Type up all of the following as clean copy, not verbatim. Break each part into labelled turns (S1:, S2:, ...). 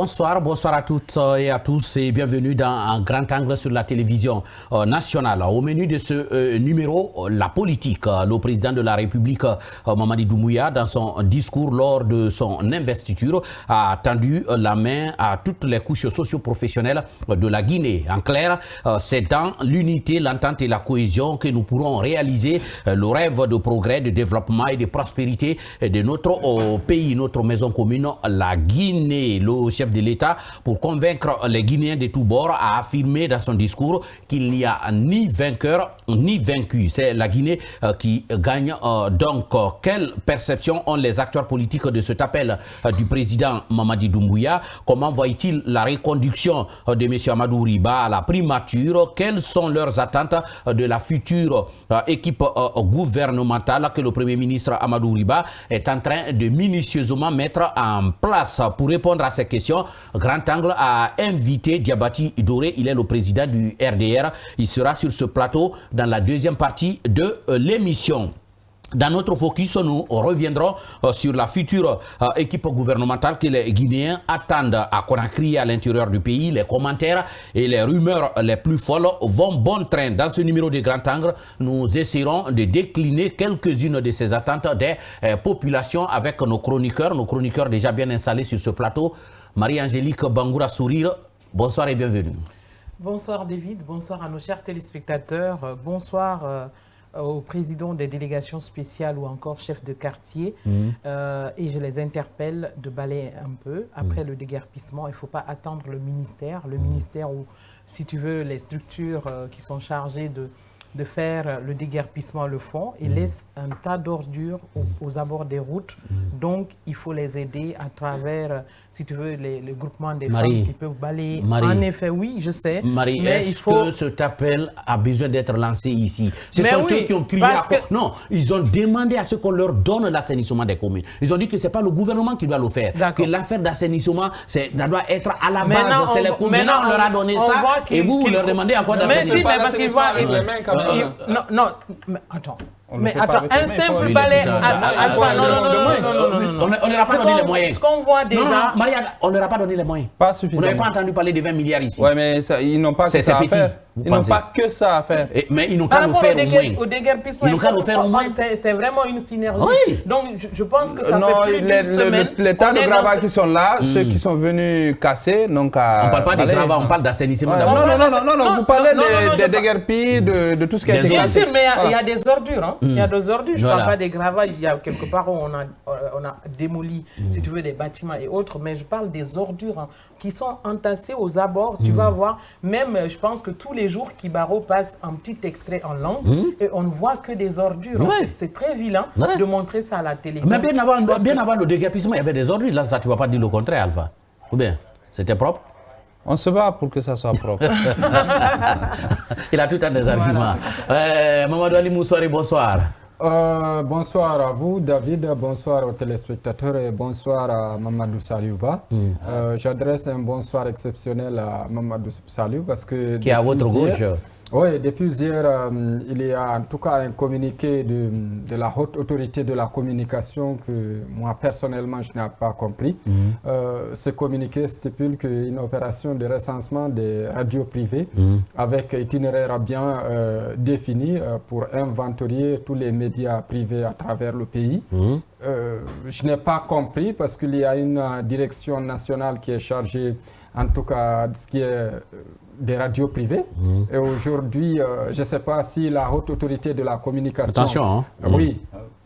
S1: Bonsoir à toutes et à tous et bienvenue dans un grand angle sur la télévision nationale. Au menu de ce numéro, la politique. Le président de la République, Mamadi Doumbouya, dans son discours lors de son investiture, a tendu la main à toutes les couches socio-professionnelles de la Guinée. En clair, c'est dans l'unité, l'entente et la cohésion que nous pourrons réaliser le rêve de progrès, de développement et de prospérité de notre pays, notre maison commune, la Guinée. Le chef de l'État, pour convaincre les Guinéens de tous bords, a affirmé dans son discours qu'il n'y a ni vainqueur ni vaincu. C'est la Guinée qui gagne. Donc, quelle perception ont les acteurs politiques de cet appel du président Mamadi Doumbouya? Comment voit-il la reconduction de M. Amadou Riba à la primature? Quelles sont leurs attentes de la future équipe gouvernementale que le Premier ministre Amadou Riba est en train de minutieusement mettre en place? Pour répondre à ces questions, Grand Angle a invité Diabati Doré. Il est le président du RDR. Il sera sur ce plateau dans la deuxième partie de l'émission. Dans notre focus, nous reviendrons sur la future équipe gouvernementale que les Guinéens attendent à Conakry, à l'intérieur du pays. Les commentaires et les rumeurs les plus folles vont bon train. Dans ce numéro de Grand Angle, nous essaierons de décliner quelques-unes de ces attentes des populations avec nos chroniqueurs déjà bien installés sur ce plateau. Marie-Angélique Bangoura Sourire, bonsoir et bienvenue.
S2: Bonsoir David, bonsoir à nos chers téléspectateurs, bonsoir aux présidents des délégations spéciales ou encore chefs de quartier. Et je les interpelle de balayer un peu. Après le déguerpissement, il ne faut pas attendre le ministère. Le ministère où, si tu veux, les structures qui sont chargées de faire le déguerpissement le font et laissent un tas d'ordures aux abords des routes. Donc, il faut les aider à travers, si tu veux, le groupement des femmes qui peuvent balayer. En effet, oui, je sais.
S1: Marie, est-ce que cet appel a besoin d'être lancé ici? Ce sont eux qui ont crié Non, ils ont demandé à ce qu'on leur donne l'assainissement des communes. Ils ont dit que ce n'est pas le gouvernement qui doit le faire. Que l'affaire d'assainissement, ça doit être à la base. C'est les communes, on leur a donné ça. Et vous leur demandez à quoi d'assainissement?
S2: Non, mais attends. Mais attends, un simple balai Alpha, non.
S1: On ne leur a pas donné les moyens.
S2: Ce qu'on voit déjà...
S1: Non, Marianne, on ne leur a pas donné les moyens.
S3: Pas suffisamment.
S1: Vous n'avez pas entendu parler de 20 milliards ici.
S3: Oui, mais ils n'ont pas que ça à faire. Ils n'ont pas que ça à faire.
S1: Mais ils n'ont qu'à nous faire au moins.
S2: Au déguerpissement,
S1: ils n'ont qu'à nous faire au moins.
S2: C'est vraiment une synergie.
S1: Oui.
S2: Donc, je pense que ça fait plus d'une semaine.
S3: Les tas de gravats qui sont là, ceux qui sont venus casser, donc
S1: on ne parle pas des gravats, on parle d'assainissement.
S3: Non, vous parlez des déguerpis, de tout ce qui a été cassé.
S2: Bien sûr, mais il y a des ordures. Il y a des ordures. Je ne parle pas des gravats. Il y a quelque part où on a démoli, si tu veux, des bâtiments et autres. Mais je parle des ordures qui sont entassées aux abords. Tu vas voir, même, je pense que tous les jours, Kibaro passe un petit extrait en langue et on ne voit que des ordures. C'est très vilain de montrer ça à la télé.
S1: Mais bien avant le déguerpissement, il y avait des ordures. Là, ça, tu ne vas pas dire le contraire, Alpha. Ou bien, c'était propre?
S3: On se bat pour que ça soit propre.
S1: Il a tout un des arguments. Mamadou Ali Moussoari, bonsoir.
S4: Bonsoir à vous, David. Bonsoir aux téléspectateurs et bonsoir à Mamadou Saliouba. J'adresse un bonsoir exceptionnel à Mamadou Saliou parce que...
S1: Qui est à votre gauche.
S4: Oui, depuis hier, il y a en tout cas un communiqué de la haute autorité de la communication que moi personnellement je n'ai pas compris. Ce communiqué stipule qu'une opération de recensement des radios privées avec itinéraire bien défini pour inventorier tous les médias privés à travers le pays. Je n'ai pas compris parce qu'il y a une direction nationale qui est chargée en tout cas de ce qui est des radios privées. Et aujourd'hui, je ne sais pas si la haute autorité de la communication...
S1: Attention, hein.
S4: Oui.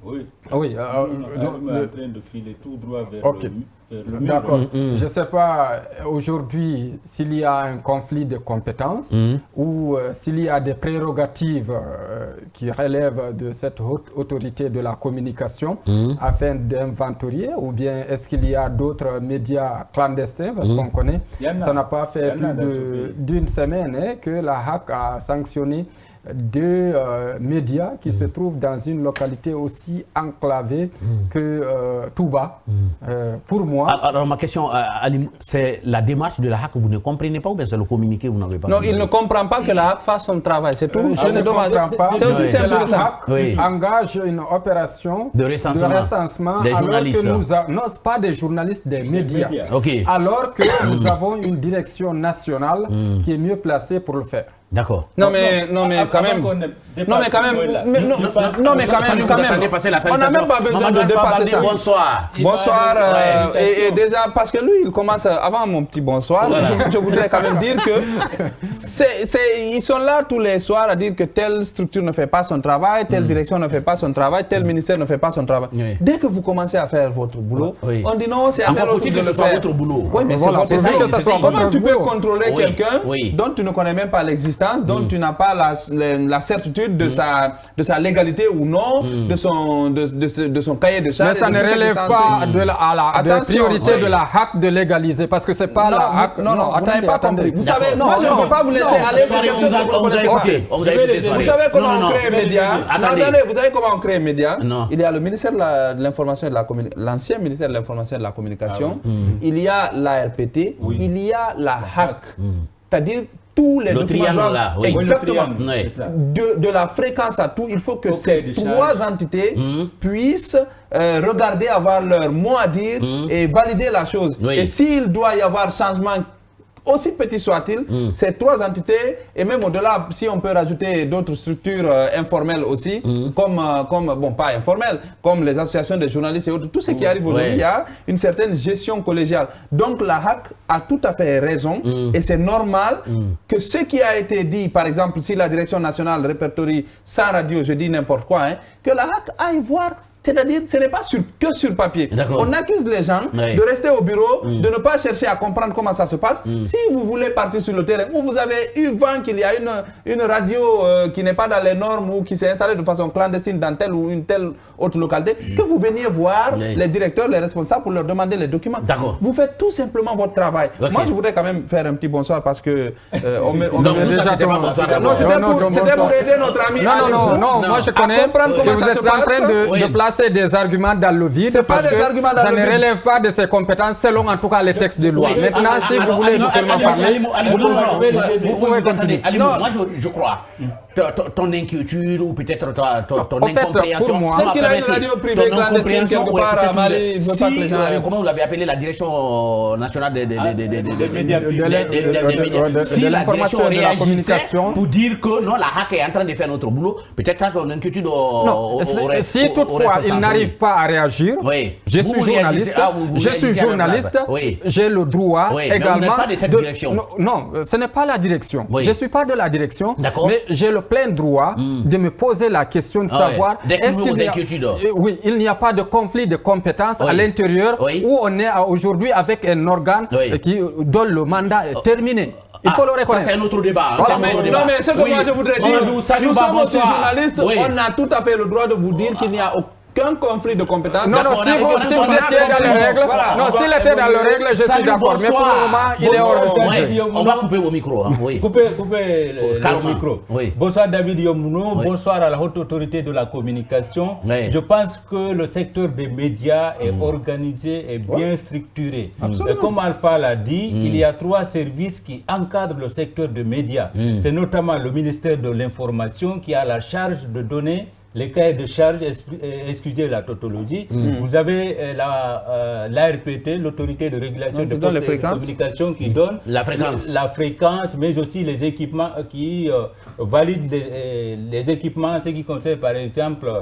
S5: Oui.
S4: On
S5: est en train de filer tout droit vers le mur.
S4: D'accord. Je ne sais pas aujourd'hui s'il y a un conflit de compétences ou s'il y a des prérogatives qui relèvent de cette haute autorité de la communication afin d'inventorier, ou bien est-ce qu'il y a d'autres médias clandestins, parce qu'on connaît, ça n'a pas fait plus d'une semaine que la HAC a sanctionné deux médias qui se trouvent dans une localité aussi enclavée que Touba. Pour moi...
S1: Alors ma question, Ali, c'est la démarche de la HAC que vous ne comprenez pas ou bien c'est le communiqué vous n'avez pas
S3: Non, il ne comprend pas que la HAC fasse son travail, c'est tout.
S4: Je ne comprends pas.
S3: C'est aussi simple que ça.
S4: La HAC engage une opération
S1: de recensement
S4: des
S1: journalistes.
S4: Non, ce pas des journalistes, des médias.
S1: Okay.
S4: Alors que nous avons une direction nationale qui est mieux placée pour le faire.
S1: D'accord.
S3: Non mais quand même. On n'a même pas besoin de dépasser ça.
S1: Bonsoir.
S3: Bonsoir. Et déjà parce que lui il commence avant mon petit bonsoir. Voilà. Je voudrais quand même dire que ils sont là tous les soirs à dire que telle structure ne fait pas son travail, telle direction ne fait pas son travail, tel ministère ne fait pas son travail. Oui. Dès que vous commencez à faire votre boulot, on dit non, c'est à tel autre de le faire.
S1: Votre boulot.
S3: Oui, mais
S4: voilà,
S3: c'est ça. Comment tu peux contrôler quelqu'un dont tu ne connais même pas l'existence, dont tu n'as pas la certitude de sa légalité ou non, de son cahier de charges.
S4: Mais ça ne relève pas de la priorité de la HAC de légaliser, parce que c'est pas la HAC.
S3: Non, vous n'avez pas compris. Vous savez, moi je ne peux pas vous laisser aller sur quelque chose que vous ne connaissez pas. Vous savez comment on crée un média? Attendez, vous savez comment on crée un média? Il y a le ministère de l'Information et de la Communication, l'ancien ministère de l'Information et de la Communication. Il y a l'ARPT, il y a la HAC. C'est-à-dire tous les documents
S1: là,
S3: exactement, de la fréquence à tout, il faut que ces trois entités puissent regarder, avoir leur mot à dire et valider la chose. Et s'il doit y avoir changement, aussi petit soit-il, ces trois entités, et même au-delà, si on peut rajouter d'autres structures informelles aussi, bon, pas informelles, comme les associations de journalistes et autres, tout ce qui arrive aujourd'hui, il y a une certaine gestion collégiale. Donc la HAC a tout à fait raison, et c'est normal que ce qui a été dit, par exemple, si la direction nationale répertorie sans radio, je dis n'importe quoi, que la HAC aille voir. C'est-à-dire, ce n'est pas que sur papier. On accuse les gens de rester au bureau, de ne pas chercher à comprendre comment ça se passe. Si vous voulez partir sur le terrain, ou vous avez eu vent qu'il y a une radio qui n'est pas dans les normes ou qui s'est installée de façon clandestine dans telle ou une telle autre localité, que vous veniez voir les directeurs, les responsables pour leur demander les documents. Vous faites tout simplement votre travail. Moi, je voudrais quand même faire un petit bonsoir parce que...
S1: c'était
S3: pour aider notre ami.
S4: Non, moi je connais que vous êtes en train de placer des arguments dans le vide parce que ça ne relève pas de ses compétences selon en tout cas les textes de loi. Maintenant, si vous voulez nous seulement parler, vous pouvez continuer.
S1: Moi, je crois ton inquiétude ou peut-être ton incompréhension.
S3: Peut-être qu'il a une radio privée clandestine quelque part à Mali, il ne veut pas que les gens arrivent.
S1: Comment vous l'avez appelé, la direction nationale des médias, si la direction réagissait pour dire que non, la HAC est en train de faire notre boulot, peut-être ton inquiétude aurait...
S4: Si toutefois il n'arrive pas à réagir, je suis journaliste, j'ai le droit également...
S1: Mais on n'est pas de cette direction.
S4: Non, ce n'est pas la direction. Je ne suis pas de la direction, mais j'ai le plein droit de me poser la question de savoir est-ce qu'il n'y a pas de conflit de compétences à l'intérieur où on est aujourd'hui avec un organe dont le mandat est terminé. Il faut le reconnaître.
S1: Ça, c'est un autre débat.
S3: Non, mais ce que moi je voudrais dire, nous sommes aussi journalistes, on a tout à fait le droit de vous dire qu'il n'y a aucun conflit de compétences.
S4: Non, si vous étiez dans les règles, s'il était dans les règles, je suis d'accord. Mais pour le moment, il est hors de sujet.
S1: On va couper vos micros.
S5: Coupez le micro. Bonsoir David Yomouno, bonsoir à la haute autorité de la communication. Je pense que le secteur des médias est organisé et bien structuré. Comme Alpha l'a dit, il y a 3 services qui encadrent le secteur des médias. C'est notamment le ministère de l'Information qui a la charge de donner les cahiers de charges, excusez la tautologie. Vous avez l'ARPT, l'autorité de régulation de postes et de communication, qui donne la fréquence, mais aussi les équipements, qui valident les équipements, ce qui concerne par exemple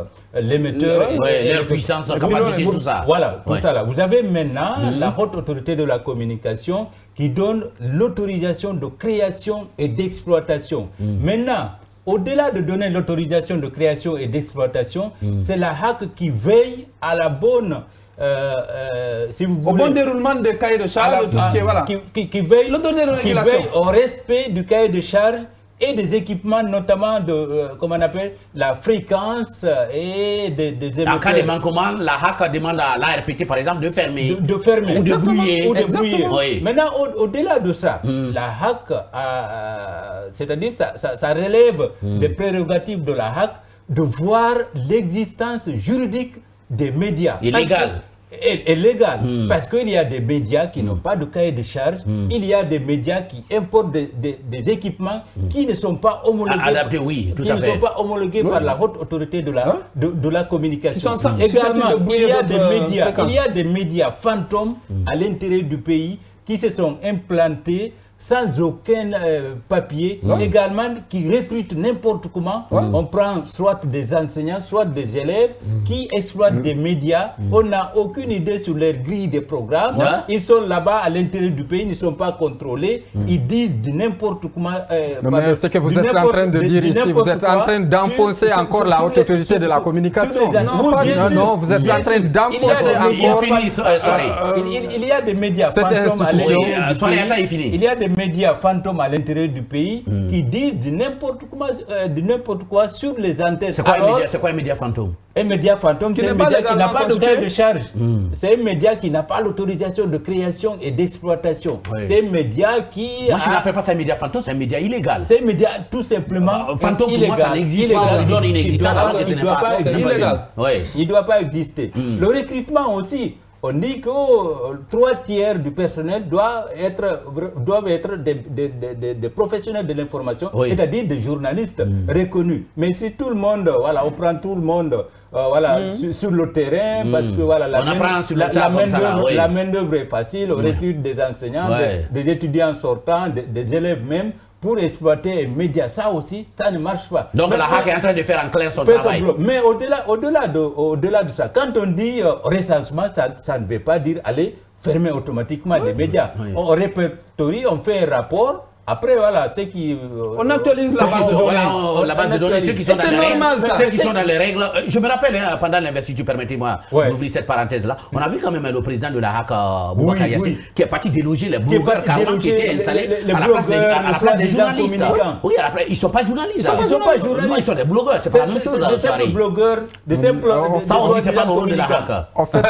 S5: l'émetteur,
S1: leur puissance, capacité, tout ça.
S5: Voilà, tout ça là. Vous avez maintenant la haute autorité de la communication qui donne l'autorisation de création et d'exploitation. Maintenant, au-delà de donner l'autorisation de création et d'exploitation, c'est la HAC qui veille à la bonne, si vous voulez,
S3: au bon déroulement des cahiers de charges, tout ce qui est, voilà.
S5: Qui veille au respect du cahier de charges et des équipements, notamment de, comment on appelle, la fréquence et des émetteurs. En
S1: cas de manquement, la HAC demande à l'ARPT, par exemple, de fermer.
S5: De fermer.
S1: Ou de brouiller.
S5: Ou de brouiller.
S1: Oui.
S5: Maintenant, au-delà de ça, la HAC, c'est-à-dire ça relève des prérogatives de la HAC de voir l'existence juridique des médias.
S1: Illégal.
S5: Est légal, parce qu'il y a des médias qui n'ont pas de cahier de charge, il y a des médias qui importent des équipements qui ne sont pas homologués,
S1: adaptés, oui, tout à fait.
S5: sont pas homologués par la haute autorité de la communication.
S3: Également,
S5: il y a des médias fantômes à l'intérieur du pays qui se sont implantés sans aucun papier, également qui recrutent n'importe comment. On prend soit des enseignants, soit des élèves qui exploitent des médias. On n'a aucune idée sur leur grille de programmes. Ils sont là-bas à l'intérieur du pays, ils ne sont pas contrôlés. Ils disent de n'importe comment.
S4: Mais ce que vous êtes en train de dire ici, vous êtes en train d'enfoncer encore la haute autorité de la communication. Non, vous êtes en train d'enfoncer encore.
S5: Il y a des médias fantômes. Il y a des médias fantômes à l'intérieur du pays qui disent de n'importe quoi sur les antennes.
S1: C'est quoi un média fantôme?
S5: Un média fantôme, c'est un média qui n'a pas de cahier de charge. C'est un média qui n'a pas l'autorisation de création et d'exploitation. C'est un média qui...
S1: Moi, je n'appelle pas ça un média fantôme, c'est un média illégal.
S5: C'est un média tout simplement
S1: fantôme, pour moi, ça n'existe pas. Il doit inexistant alors que ce n'est pas
S5: illégal. Il ne doit pas exister. Le recrutement aussi. On dit que 3/3 du personnel doivent être des professionnels de l'information, c'est-à-dire des journalistes reconnus. Mais si tout le monde, on prend tout le monde sur le terrain, parce que la main-d'œuvre est facile, on recrute des enseignants, des étudiants sortants, des élèves même, pour exploiter un média, ça aussi, ça ne marche pas.
S1: Donc la HAC est en train de faire en clair son travail.
S5: Mais au-delà de ça, quand on dit recensement, ça ne veut pas dire aller fermer automatiquement les médias. On répertorie, on fait un rapport. Après, ceux qui...
S3: on actualise la base de données.
S1: La base de données, ceux qui sont dans les règles. Ceux qui sont dans les règles. Je me rappelle, pendant l'investiture, permettez-moi d'ouvrir cette parenthèse-là, on a vu quand même le président de la HAC, Boubacar Yassine, qui est parti déloger les blogueurs carrément qui étaient installés à la place des journalistes. Oui, ils ne sont pas journalistes.
S5: Ils ne sont pas journalistes.
S1: Ils sont des blogueurs, c'est pas la même chose.
S5: Des simples blogueurs, des simples...
S1: Ça aussi, c'est pas le rôle de la HAC.
S4: En fait,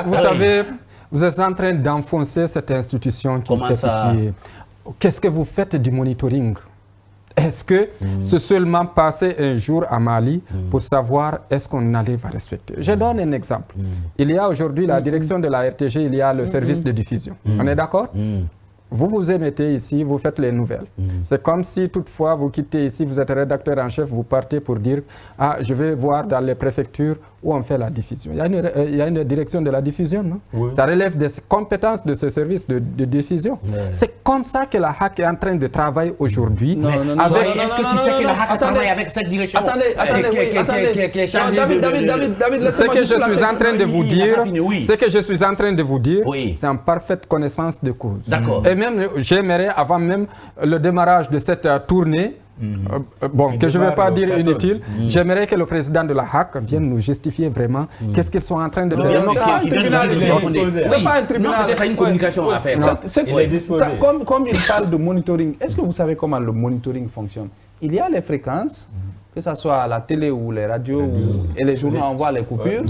S4: vous savez, vous êtes en train d'enfoncer cette institution qui fait pitié. Qu'est-ce que vous faites du monitoring? Est-ce que c'est seulement passer un jour à Mali pour savoir est-ce qu'on allait respecter? Je donne un exemple. Il y a aujourd'hui la direction de la RTG, il y a le service de diffusion. On est d'accord? Vous vous émettez ici, vous faites les nouvelles. C'est comme si toutefois vous quittez ici, vous êtes rédacteur en chef, vous partez pour dire « Ah, je vais voir dans les préfectures où on fait la diffusion ». Il y a une direction de la diffusion, non? Oui. Ça relève des compétences de ce service de diffusion. C'est comme ça que la HAC est en train de travailler aujourd'hui.
S1: Est-ce que tu sais que la HAC travaille avec cette direction?
S3: Attendez, David,
S4: ce que je suis en train de vous dire, ce que je suis en train de vous dire, c'est en parfaite connaissance de cause.
S1: D'accord.
S4: Et même, j'aimerais, avant même le démarrage de cette tournée, que je ne vais pas dire inutile, j'aimerais que le président de la HAC vienne nous justifier vraiment qu'est-ce qu'ils sont en train de faire.
S3: C'est pas un tribunal.
S1: C'est une communication à faire.
S3: Comme il parle de monitoring, est-ce que vous savez comment le monitoring fonctionne? Il y a les fréquences, que ce soit à la télé ou les radios et les journaux envoient les coupures,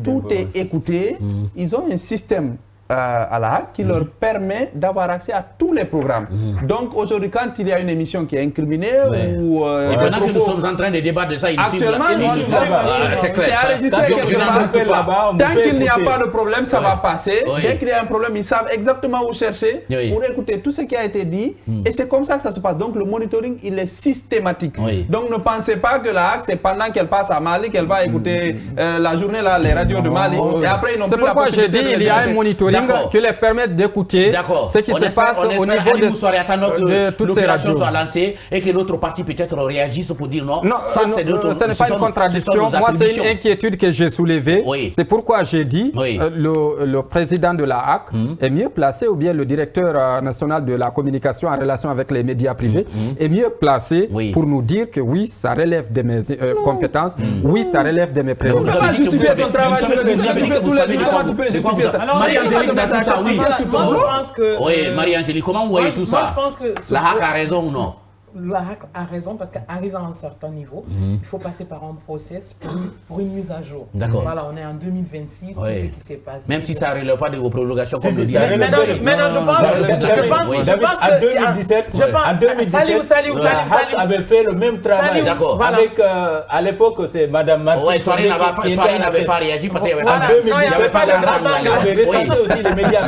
S3: tout est écouté. Ils ont un système à la HAC qui leur permet d'avoir accès à tous les programmes. Donc aujourd'hui, quand il y a une émission qui est incriminée ou...
S1: et maintenant que nous sommes en train de débattre de ça,
S3: actuellement, c'est enregistré quelque part. Tant qu'il n'y a pas de problème, ça va passer. Dès qu'il y a un problème, ils savent exactement où chercher pour écouter tout ce qui a été dit. Et c'est comme ça que ça se passe. Donc le monitoring, il est systématique. Donc ne pensez pas que la HAC, c'est pendant qu'elle passe à Mali qu'elle va écouter la journée, là, les radios de Mali. Et après, ils n'ont plus la possibilité de...
S4: C'est pourquoi j'ai dit il y a un monitoring qui les permettent d'écouter ce qui se passe au niveau de toutes ces radios.
S1: Soit lancée et que l'autre partie peut-être réagisse pour dire non.
S4: Ça, ce n'est pas une contradiction. Moi, c'est une inquiétude que j'ai soulevée. C'est pourquoi j'ai dit le président de la HAC est mieux placé, ou bien le directeur national de la communication en relation avec les médias privés est mieux placé pour nous dire que oui, ça relève de mes compétences, oui, ça relève de mes prérogatives.
S3: Comment justifier ton travail? Comment tu peux justifier ça?
S1: Oui, Marie-Angélique, comment vous voyez tout ça?
S2: Moi, je pense que
S1: la HAC a raison ou non?
S2: a raison parce qu'arrivé à un certain niveau, il faut passer par un process pour une mise à jour.
S1: D'accord.
S2: Voilà, on est en 2026, tout ce qui s'est passé.
S1: Même si ça ne relève pas de vos prolongations, comme le dit.
S2: Maintenant, je pense
S5: en 2017,
S2: Salut
S5: avait fait le même travail.
S1: D'accord.
S5: Avec, à l'époque, c'est Mme Martin.
S1: Oui, Soirée n'avait pas réagi parce qu'il n'y avait
S5: pas de...
S1: Il n'y avait pas de
S5: grande aussi les médias.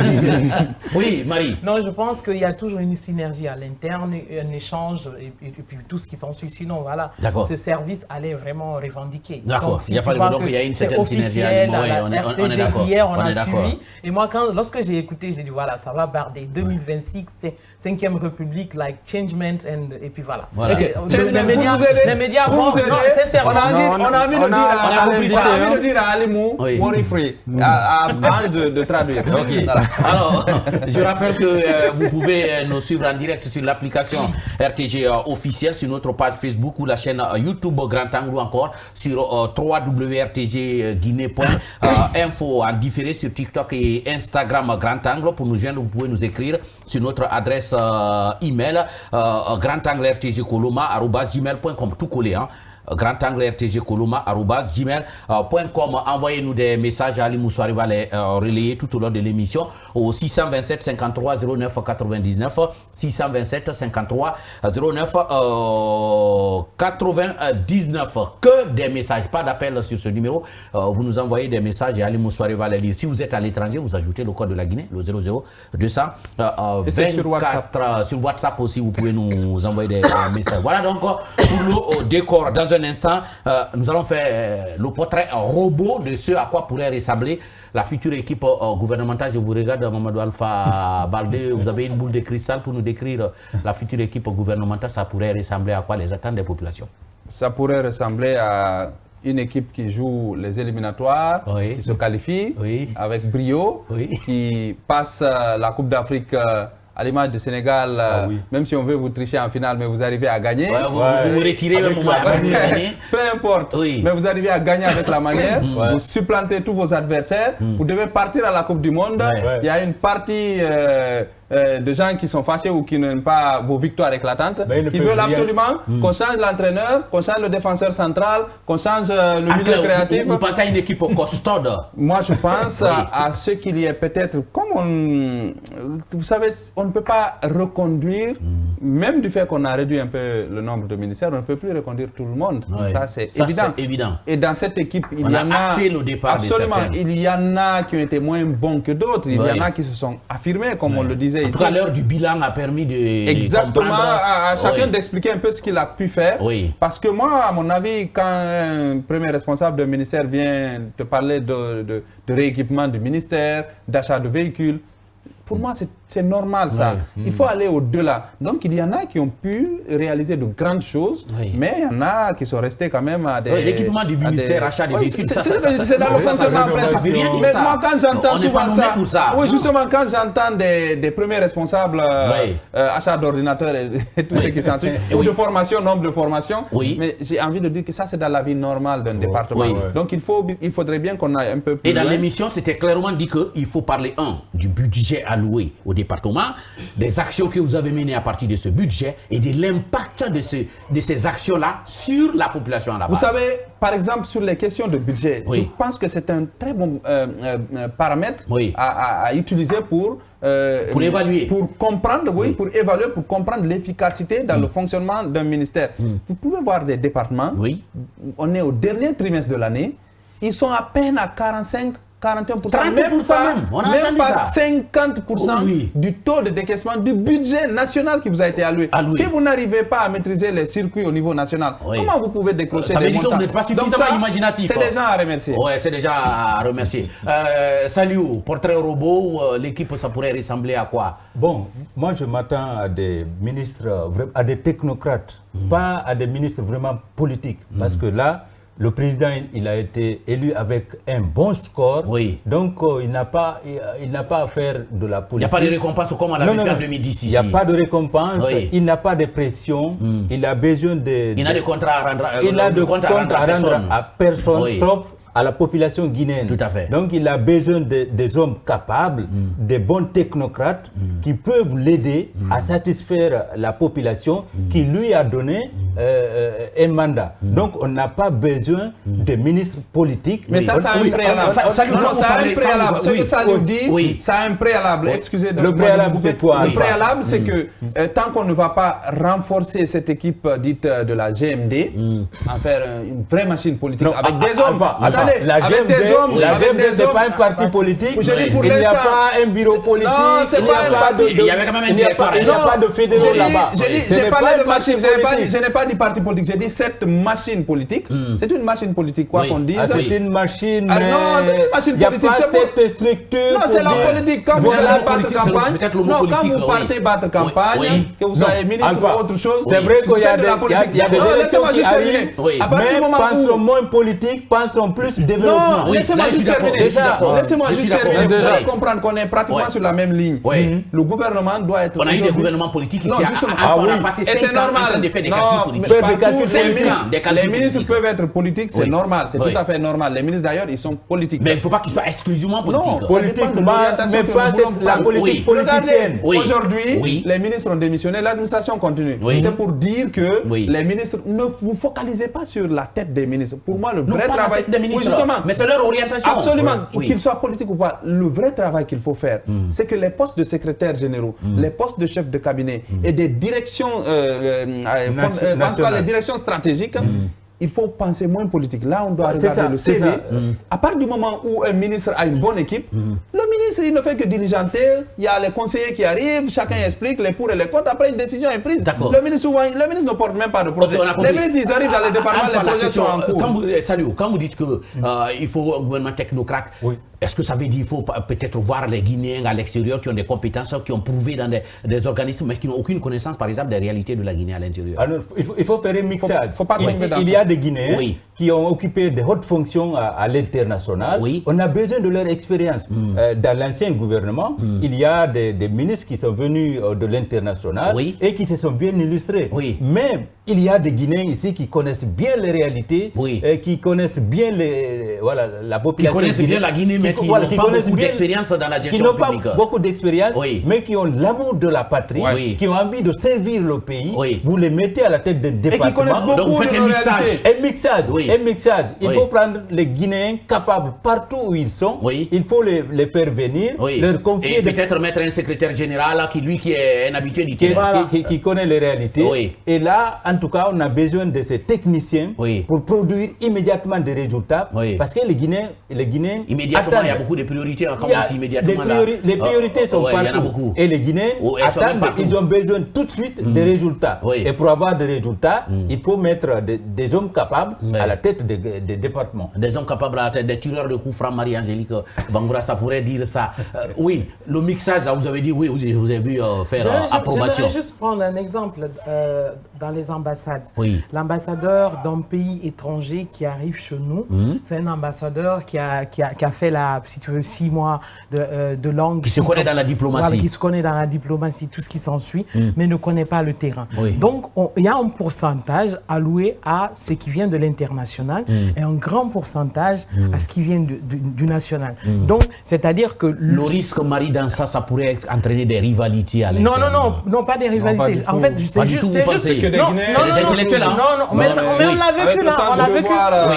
S1: Oui, Marie.
S2: Non, je pense qu'il y a toujours une synergie à l'interne, un échange et puis tout ce qui s'ensuit. Sinon, voilà, ce service allait vraiment revendiquer.
S1: D'accord, il n'y a pas de donc il y a une certaine synergie.
S2: On est d'accord. Hier, on a suivi. Et moi, lorsque j'ai écouté, j'ai dit voilà, ça va barder. 2026, c'est 5e République, like changement, et puis voilà. Les médias vont...
S3: On a envie de dire à Alimou, worry free, à de traduire.
S1: Alors, je rappelle que vous pouvez nous suivre en direct sur l'application RTG officielle, sur notre page Facebook ou la chaîne YouTube Grand Angle ou encore sur www.rtgguinée.info en différé sur TikTok et Instagram Grand Angle. Pour nous joindre, vous pouvez nous écrire sur notre adresse email grandanglertgcoloma@gmail.com, tout collé, hein. grandanglertgcoloma@gmail.com. Envoyez-nous des messages. Ali Moussoari va les relayer tout au long de l'émission au 627 53 09 99 627 53 09 99. Que des messages, pas d'appel sur ce numéro. Vous nous envoyez des messages et Ali Moussoari va les lire. Si vous êtes à l'étranger, vous ajoutez le code de la Guinée, le 00 200 24. Sur WhatsApp aussi, vous pouvez nous envoyer des messages. Voilà donc pour le décor. Dans un instant, nous allons faire le portrait robot de ce à quoi pourrait ressembler la future équipe gouvernementale. Je vous regarde, Mamadou Alpha Baldé, vous avez une boule de cristal pour nous décrire la future équipe gouvernementale. Ça pourrait ressembler à quoi, les attentes des populations?
S3: Ça pourrait ressembler à une équipe qui joue les éliminatoires, qui se qualifie avec brio, qui passe la Coupe d'Afrique à l'image du Sénégal, même si on veut vous tricher en finale, mais vous arrivez à gagner.
S1: Vous retirez
S3: peu importe, mais vous arrivez à gagner avec la manière, vous supplantez tous vos adversaires, vous devez partir à la Coupe du Monde. Il y a une partie de gens qui sont fâchés ou qui n'aiment pas vos victoires éclatantes, qui veulent absolument qu'on change l'entraîneur, qu'on change le défenseur central, qu'on change le milieu créatif.
S1: Vous pensez à une équipe costaude?
S3: Moi, je pense à ce qu'il y ait peut-être, comme vous savez, on ne peut pas reconduire, même du fait qu'on a réduit un peu le nombre de ministères, on ne peut plus reconduire tout le monde. Ça, c'est évident. Et dans cette équipe, il y en a...
S1: le départ
S3: absolument, il y en a qui ont été moins bons que d'autres, il y en a qui se sont affirmés, comme on le disait.
S1: En tout cas, l'heure du bilan a permis de...
S3: Exactement, à chacun d'expliquer un peu ce qu'il a pu faire. Parce que moi, à mon avis, quand un premier responsable d'un ministère vient te parler de rééquipement du ministère, d'achat de véhicules, pour moi, c'est normal ça. Il faut aller au-delà. Donc, il y en a qui ont pu réaliser de grandes choses, mais il y en a qui sont restés quand même à des...
S1: L'équipement du ministère, achat des véhicules,
S3: c'est dans le fonctionnement principal. Mais moi, quand j'entends souvent ça... Oui, justement, quand j'entends des premiers responsables, achat d'ordinateurs et tout ce qui s'ensuit, ou de formation, nombre de formations, mais j'ai envie de dire que ça, c'est dans la vie normale d'un département. Donc, il faudrait bien qu'on aille un peu plus loin.
S1: Et dans l'émission, c'était clairement dit qu'il faut parler, du budget alloué au département, des actions que vous avez menées à partir de ce budget et de l'impact de ces actions-là sur la population à la base.
S3: Vous savez, par exemple, sur les questions de budget, je pense que c'est un très bon paramètre à utiliser pour
S1: évaluer.
S3: Pour comprendre, pour évaluer, pour comprendre l'efficacité dans le fonctionnement d'un ministère. Vous pouvez voir des départements, on est au dernier trimestre de l'année, ils sont à peine à 41%, même pas 50% du taux de décaissement du budget national qui vous a été alloué. Si vous n'arrivez pas à maîtriser les circuits au niveau national, comment vous pouvez décrocher des montants? Ça veut dire que vous
S1: n'êtes pas suffisamment imaginatif.
S3: C'est des gens à remercier.
S1: Oui, c'est déjà à remercier. Salut, portrait robot, l'équipe, ça pourrait ressembler à quoi?
S5: Bon, moi je m'attends à des ministres, à des technocrates, pas à des ministres vraiment politiques. Parce que là, le président, il a été élu avec un bon score, donc il n'a pas à faire de la politique.
S1: Il n'y a pas de récompense comme on l'avait fait en 2010 ici.
S5: Il n'y a pas de récompense, il n'a pas de pression, il a besoin de...
S1: Il n'a de contrat à rendre
S5: à personne, sauf à la population guinéenne.
S1: Tout à fait.
S5: Donc il a besoin des hommes capables, des bons technocrates qui peuvent l'aider à satisfaire la population qui lui a donné un mandat. Donc on n'a pas besoin de ministres politiques.
S3: Mais ça a un préalable. Ça a un préalable. Ce que ça nous dit, ça a un préalable. Excusez de
S5: le préalable, c'est quoi?
S3: Le préalable, c'est que tant qu'on ne va pas renforcer cette équipe dite de la GMD, en faire une vraie machine politique avec des hommes. Attendez, avec des hommes.
S5: La GMD, ce n'est pas un parti politique. Il n'y a pas un bureau politique.
S3: Non, c'est pas un parti.
S1: Il y avait quand même un directoire.
S5: Il n'y a pas de fédéral là-bas.
S3: J'ai parlé de machine. Je n'ai pas dit parti politique. J'ai dit cette machine politique. C'est une machine politique, quoi qu'on dise.
S5: C'est une machine.
S3: Non, c'est une machine politique.
S5: Il n'y a pas cette structure.
S3: Non, c'est la politique. Quand vous allez battre campagne, quand vous partez battre campagne, que vous soyez ministre ou autre chose,
S5: c'est vrai qu'il y a des élections qui arrivent. Mais pensons moins politique, pensons plus développement.
S3: Non, laissez-moi juste terminer. Laissez-moi juste terminer. Vous allez comprendre qu'on est pratiquement sur la même ligne. Le gouvernement doit être...
S1: On a eu des gouvernements politiques ici. On a passé 5 ans en train de faire des calculs politiques.
S3: Les ministres peuvent être politiques, c'est normal. C'est tout à fait normal. Les ministres d'ailleurs, ils sont politiques.
S1: Mais il ne faut pas qu'ils soient exclusivement politiques.
S3: Non, politique,
S5: mais pas la politique politicienne.
S3: Aujourd'hui, les ministres ont démissionné, l'administration continue. C'est pour dire que les ministres, ne vous focalisez pas sur la tête des ministres. Pour moi, le vrai travail...
S1: justement, mais c'est leur orientation.
S3: Absolument, qu'ils soient politiques ou pas. Le vrai travail qu'il faut faire, c'est que les postes de secrétaires généraux, les postes de chefs de cabinet et des directions, les directions stratégiques, il faut penser moins politique. Là, on doit regarder le CV. À partir du moment où un ministre a une bonne équipe, le ministre, il ne fait que diligenter. Il y a les conseillers qui arrivent, chacun explique les pour et les contre. Après, une décision est prise. Le ministre, ne porte même pas de projet. Les ministres, ils arrivent dans les départements, les projets sont en cours.
S1: Quand vous dites qu'il faut un gouvernement technocrate, est-ce que ça veut dire qu'il faut peut-être voir les Guinéens à l'extérieur qui ont des compétences, qui ont prouvé dans des organismes, mais qui n'ont aucune connaissance, par exemple, des réalités de la Guinée à l'intérieur?
S5: Alors, il faut faire un mixage. Il y a des Guinéens qui ont occupé de hautes fonctions à l'international. On a besoin de leur expérience. Dans l'ancien gouvernement, il y a des ministres qui sont venus de l'international et qui se sont bien illustrés. Mais il y a des Guinéens ici qui connaissent bien les réalités, et qui connaissent bien la population.
S1: Qui connaissent bien la Guinée, mais qui n'ont pas beaucoup d'expérience dans la gestion publique.
S5: Qui n'ont pas beaucoup d'expérience, mais qui ont l'amour de la patrie, qui ont envie de servir le pays. Vous les mettez à la tête d'un département.
S3: Et qui connaissent beaucoup.
S1: Donc vous faites
S5: un mixage. Il faut prendre les Guinéens capables partout où ils sont. Il faut les faire venir, leur confier.
S1: Et peut-être mettre un secrétaire général qui est un habitué du terrain.
S5: Qui connaît les réalités. Et là, en tout cas, on a besoin de ces techniciens pour produire immédiatement des résultats. Parce que les Guinéens
S1: immédiatement, il y a beaucoup de priorités.
S5: Les priorités sont partout. Et les Guinéens attendent, ils ont besoin tout de suite des résultats. Et pour avoir des résultats, il faut mettre des hommes capables à la tête des départements.
S1: Des hommes capables à la tête, des tireurs de coups francs, Marie-Angélique Bangoura, ça pourrait dire ça. Le mixage, là, vous avez dit, je vous ai vu faire approbation.
S2: Je vais juste prendre un exemple dans les ambassades. L'ambassadeur d'un pays étranger qui arrive chez nous, c'est un ambassadeur qui a fait, si tu veux, 6 mois de langue.
S1: Qui se connaît dans la diplomatie.
S2: Qui se connaît dans la diplomatie, tout ce qui s'ensuit, mais ne connaît pas le terrain. Donc, il y a un pourcentage alloué à ce qui vient de l'international et un grand pourcentage à ce qui vient du national. Donc, c'est-à-dire que...
S1: Le risque, Marie, dans ça pourrait entraîner des rivalités à l'intérieur.
S2: Non, pas des rivalités. En fait, c'est juste
S1: que des Guinéens... C'est des intellectuels, hein?
S2: Non, mais on l'a vécu là.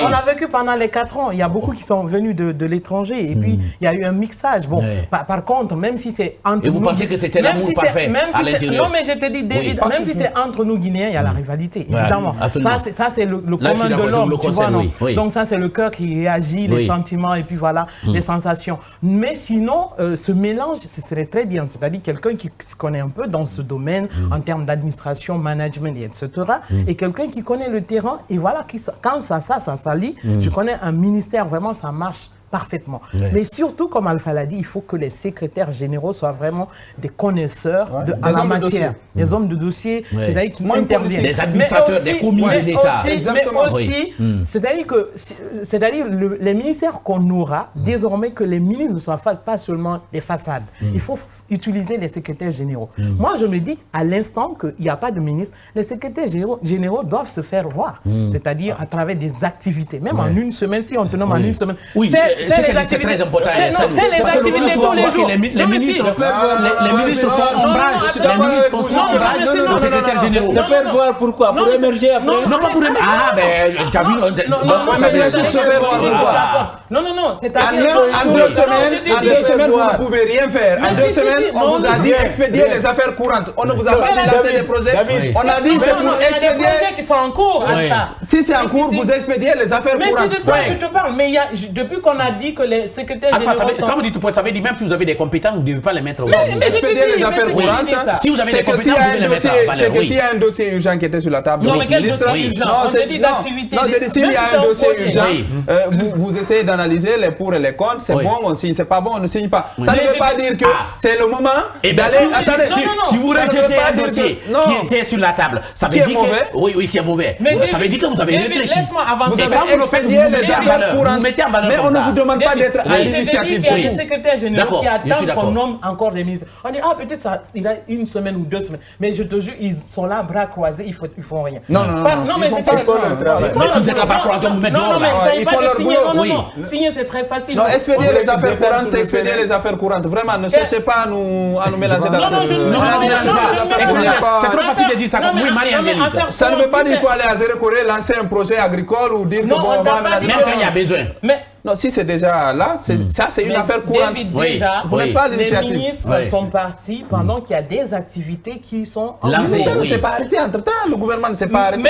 S2: On l'a vécu pendant les 4 ans. Il y a beaucoup qui sont venus de l'étranger et puis il y a eu un mixage. Bon, par contre, même si c'est entre nous...
S1: Et vous pensez que c'était l'amour parfait à l'intérieur?
S2: Non, mais je te dis, David, même si c'est entre nous Guinéens, il y a la rivalité, évidemment. Ça, c'est le commun de l'homme, tu vois, non? Donc ça, c'est le cœur qui réagit, les sentiments et puis voilà, les sensations. Mais sinon, ce mélange, ce serait très bien. C'est-à-dire quelqu'un qui se connaît un peu dans ce domaine en termes d'administration, management, etc. Et quelqu'un qui connaît le terrain et voilà, quand ça s'allie, je connais un ministère, vraiment, ça marche parfaitement. Mais surtout, comme Alpha l'a dit, il faut que les secrétaires généraux soient vraiment des connaisseurs en la matière. Des hommes de dossier, c'est-à-dire qui interviennent.
S1: Des administrateurs, des commis de l'État.
S2: Mais aussi, c'est-à-dire que les ministères qu'on aura, désormais que les ministres ne soient pas seulement des façades. Il faut utiliser les secrétaires généraux. Moi, je me dis, à l'instant qu'il n'y a pas de ministre, les secrétaires généraux doivent se faire voir. C'est-à-dire à travers des activités. Même en une semaine, si on te nomme en une semaine.
S1: Oui, c'est très important.
S2: Fais les activités tous les jours.
S1: Les ministres font ombrage. Les ministres font ombrage aux secrétaires généraux.
S5: Se faire voir pourquoi? Pour émerger après?
S1: Non, pas pour émerger. Ah, ben, tu as vu.
S2: Non, c'est-à-dire
S3: en 2 semaines, vous ne pouvez rien faire. En 2 semaines, on vous a dit expédier les affaires courantes. On ne vous a pas dit lancer des projets. On a dit c'est pour expédier.
S2: Il y a des projets qui sont en cours.
S3: Si c'est en cours, vous expédiez les affaires courantes.
S2: Mais c'est de ça que je te parle. Mais depuis qu'on a dit que les secrétaires généraux sont...
S1: Quand vous dites ça veut dire même si vous avez des compétences, vous ne devez pas les mettre au
S3: expédier les affaires courantes.
S1: Si vous avez des compétences, vous devez les mettre en valeur.
S3: C'est que s'il y a un dossier urgent qui était sur la table,
S2: non, mais quel dossier urgent? On te dit d'activité.
S3: Non, j'ai dit s'il y a un dossier urgent, vous essayez d'analyser les pour et les contre. C'est bon, on signe. C'est pas bon, on ne signe pas. Ça ne veut pas dire que c'est le moment d'aller... Attendez,
S1: si vous rejetez un dossier qui était sur la table, ça veut dire que... Oui, qui est mauvais. Ça veut dire que vous avez réfléchi.
S3: Vous avez expédié les affaires courantes. Mais on ne vous demande pas d'être à l'initiative.
S2: Il y a des secrétaires généraux qui attendent qu'on nomme encore des ministres. On dit, peut-être ça, il a 1 semaine ou 2 semaines. Mais je te jure, ils sont là, bras croisés, ils font rien.
S3: Non,
S2: mais c'est pas le travail.
S1: Si vous êtes là, bras croisés, on vous met dehors.
S2: Non, mais ça n'est pas de signer. Non. Signer, c'est très facile.
S3: Non, expédier les affaires courantes, c'est expédier les affaires courantes. Vraiment, ne cherchez pas à nous mélanger dans
S2: Non,
S1: c'est trop facile de dire ça comme oui, Marie-Angélique.
S3: Ça ne veut pas dire qu'il faut aller à Zéro Corée, lancer un projet agricole ou dire que bon, on va aménager.
S1: Même quand il y a besoin.
S3: Non, si c'est déjà là, ça c'est une affaire courante.
S2: Déjà, les ministres sont partis pendant qu'il y a des activités qui sont
S3: lancées. Ne s'est pas arrêté entre-temps, le gouvernement ne s'est pas arrêté.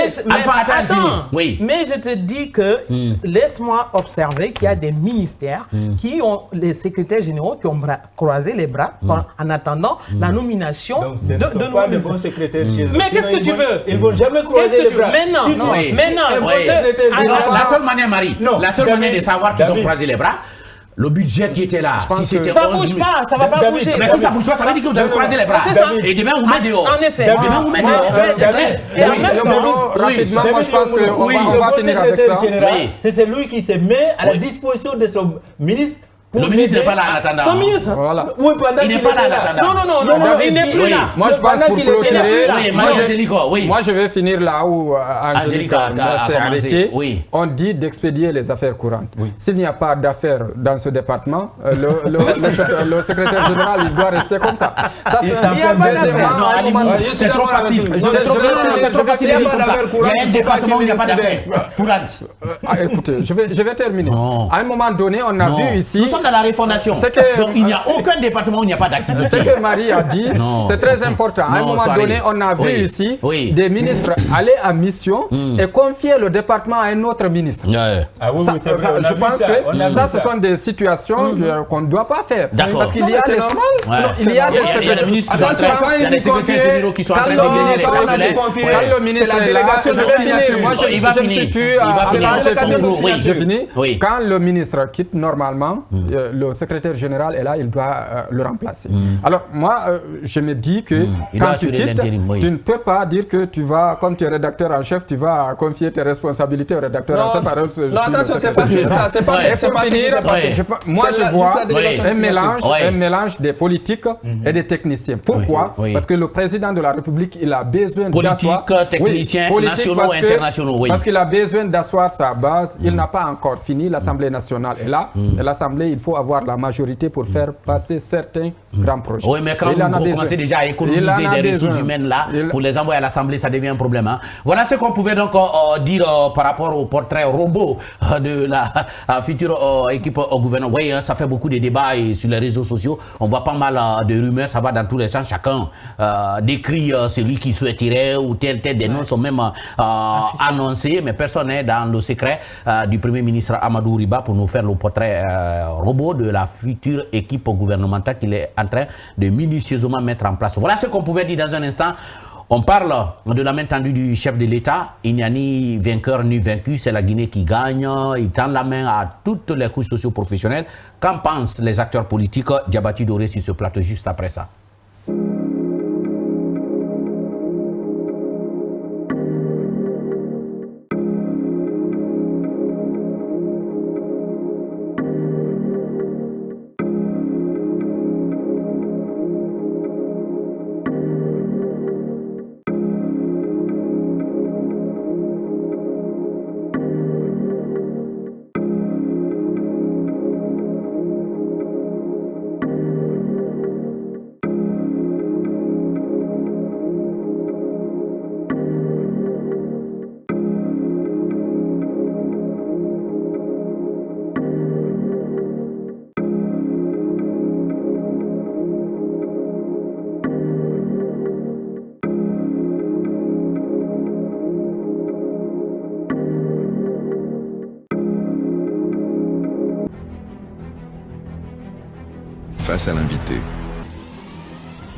S2: Mais je te dis que, laisse-moi observer qu'il y a des ministères qui ont, les secrétaires généraux qui ont croisé les bras en attendant la nomination
S5: de nos pas de bons secrétaires généraux.
S2: Mais qu'est-ce que tu veux?
S5: Ils ne vont jamais croiser les bras.
S2: Mais non.
S1: La seule manière, Marie, la seule manière de savoir qu'ils ont croisé les bras, le budget qui était là, si c'était
S2: ça ne bouge pas, ça ne va pas bouger.
S1: Mais si ça ne bouge pas, ça veut dire que vous avez croisé les bras. Et demain, vous mettez dehors.
S2: En effet.
S1: Demain, vous mettez dehors. C'est clair.
S4: Rapidement, moi je pense qu'on va finir avec ça.
S5: C'est celui qui se met à la disposition de son ministre.
S1: Le ministre n'est pas là en attendant.
S2: Son ministre,
S4: voilà.
S5: Oui,
S1: il n'est pas là en attendant.
S2: Non, il n'est plus là.
S4: Moi, je pense pour clôturer.
S1: Moi,
S4: je vais finir là où Angélique s'est arrêtée. On dit d'expédier les affaires courantes. S'il n'y a pas d'affaires dans ce département, le secrétaire général, il doit rester comme ça. Ça,
S1: c'est trop facile. C'est trop facile. Il y a un département où il n'y a pas d'affaires courantes.
S4: Écoutez, je vais terminer. À un moment donné, on a vu ici.
S1: Dans la refondation. Donc il n'y a aucun département où il n'y a pas d'activité.
S4: Ce que Marie a dit, c'est très important. À un moment donné, on a vu ici des ministres aller à mission et confier le département à un autre ministre. Je pense que ça, ce sont des situations qu'on ne doit pas faire. Parce qu'il y a des
S1: ministres qui sont en train de gagner les candidats.
S4: Quand le ministre est là, je finis. Quand le ministre quitte normalement, le secrétaire général est là, il doit le remplacer. Alors moi, je me dis que quand tu quittes, tu ne peux pas dire que tu vas, comme tu es rédacteur en chef, tu vas confier tes responsabilités au rédacteur en chef.
S3: Non, attention, c'est pas ça. C'est pas
S4: moi, je vois un mélange des politiques et des techniciens. Pourquoi? Parce que le président de la République, il a besoin d'asseoir...
S1: techniciens, nationaux, internationaux,
S4: parce qu'il a besoin d'asseoir sa base. Il n'a pas encore fini. L'Assemblée nationale est là. Et l'Assemblée, il faut avoir la majorité pour faire passer certains grands projets.
S1: Oui, mais quand vous commencez déjà à économiser des ressources humaines là, pour les envoyer à l'Assemblée, ça devient un problème. Voilà ce qu'on pouvait donc dire par rapport au portrait robot de la future équipe au gouvernement. Oui, ça fait beaucoup de débats et sur les réseaux sociaux. On voit pas mal de rumeurs, ça va dans tous les sens. Chacun décrit celui qui souhaiterait ou tel des noms sont même annoncés, mais personne n'est dans le secret du Premier ministre Amadou Riba pour nous faire le portrait robot de la future équipe gouvernementale qu'il est en train de minutieusement mettre en place. Voilà ce qu'on pouvait dire dans un instant. On parle de la main tendue du chef de l'État. Il n'y a ni vainqueur ni vaincu. C'est la Guinée qui gagne. Il tend la main à toutes les couches socio-professionnelles. Qu'en pensent les acteurs politiques? Diabaty Doré sur ce plateau juste après ça.
S6: Face à l'invité.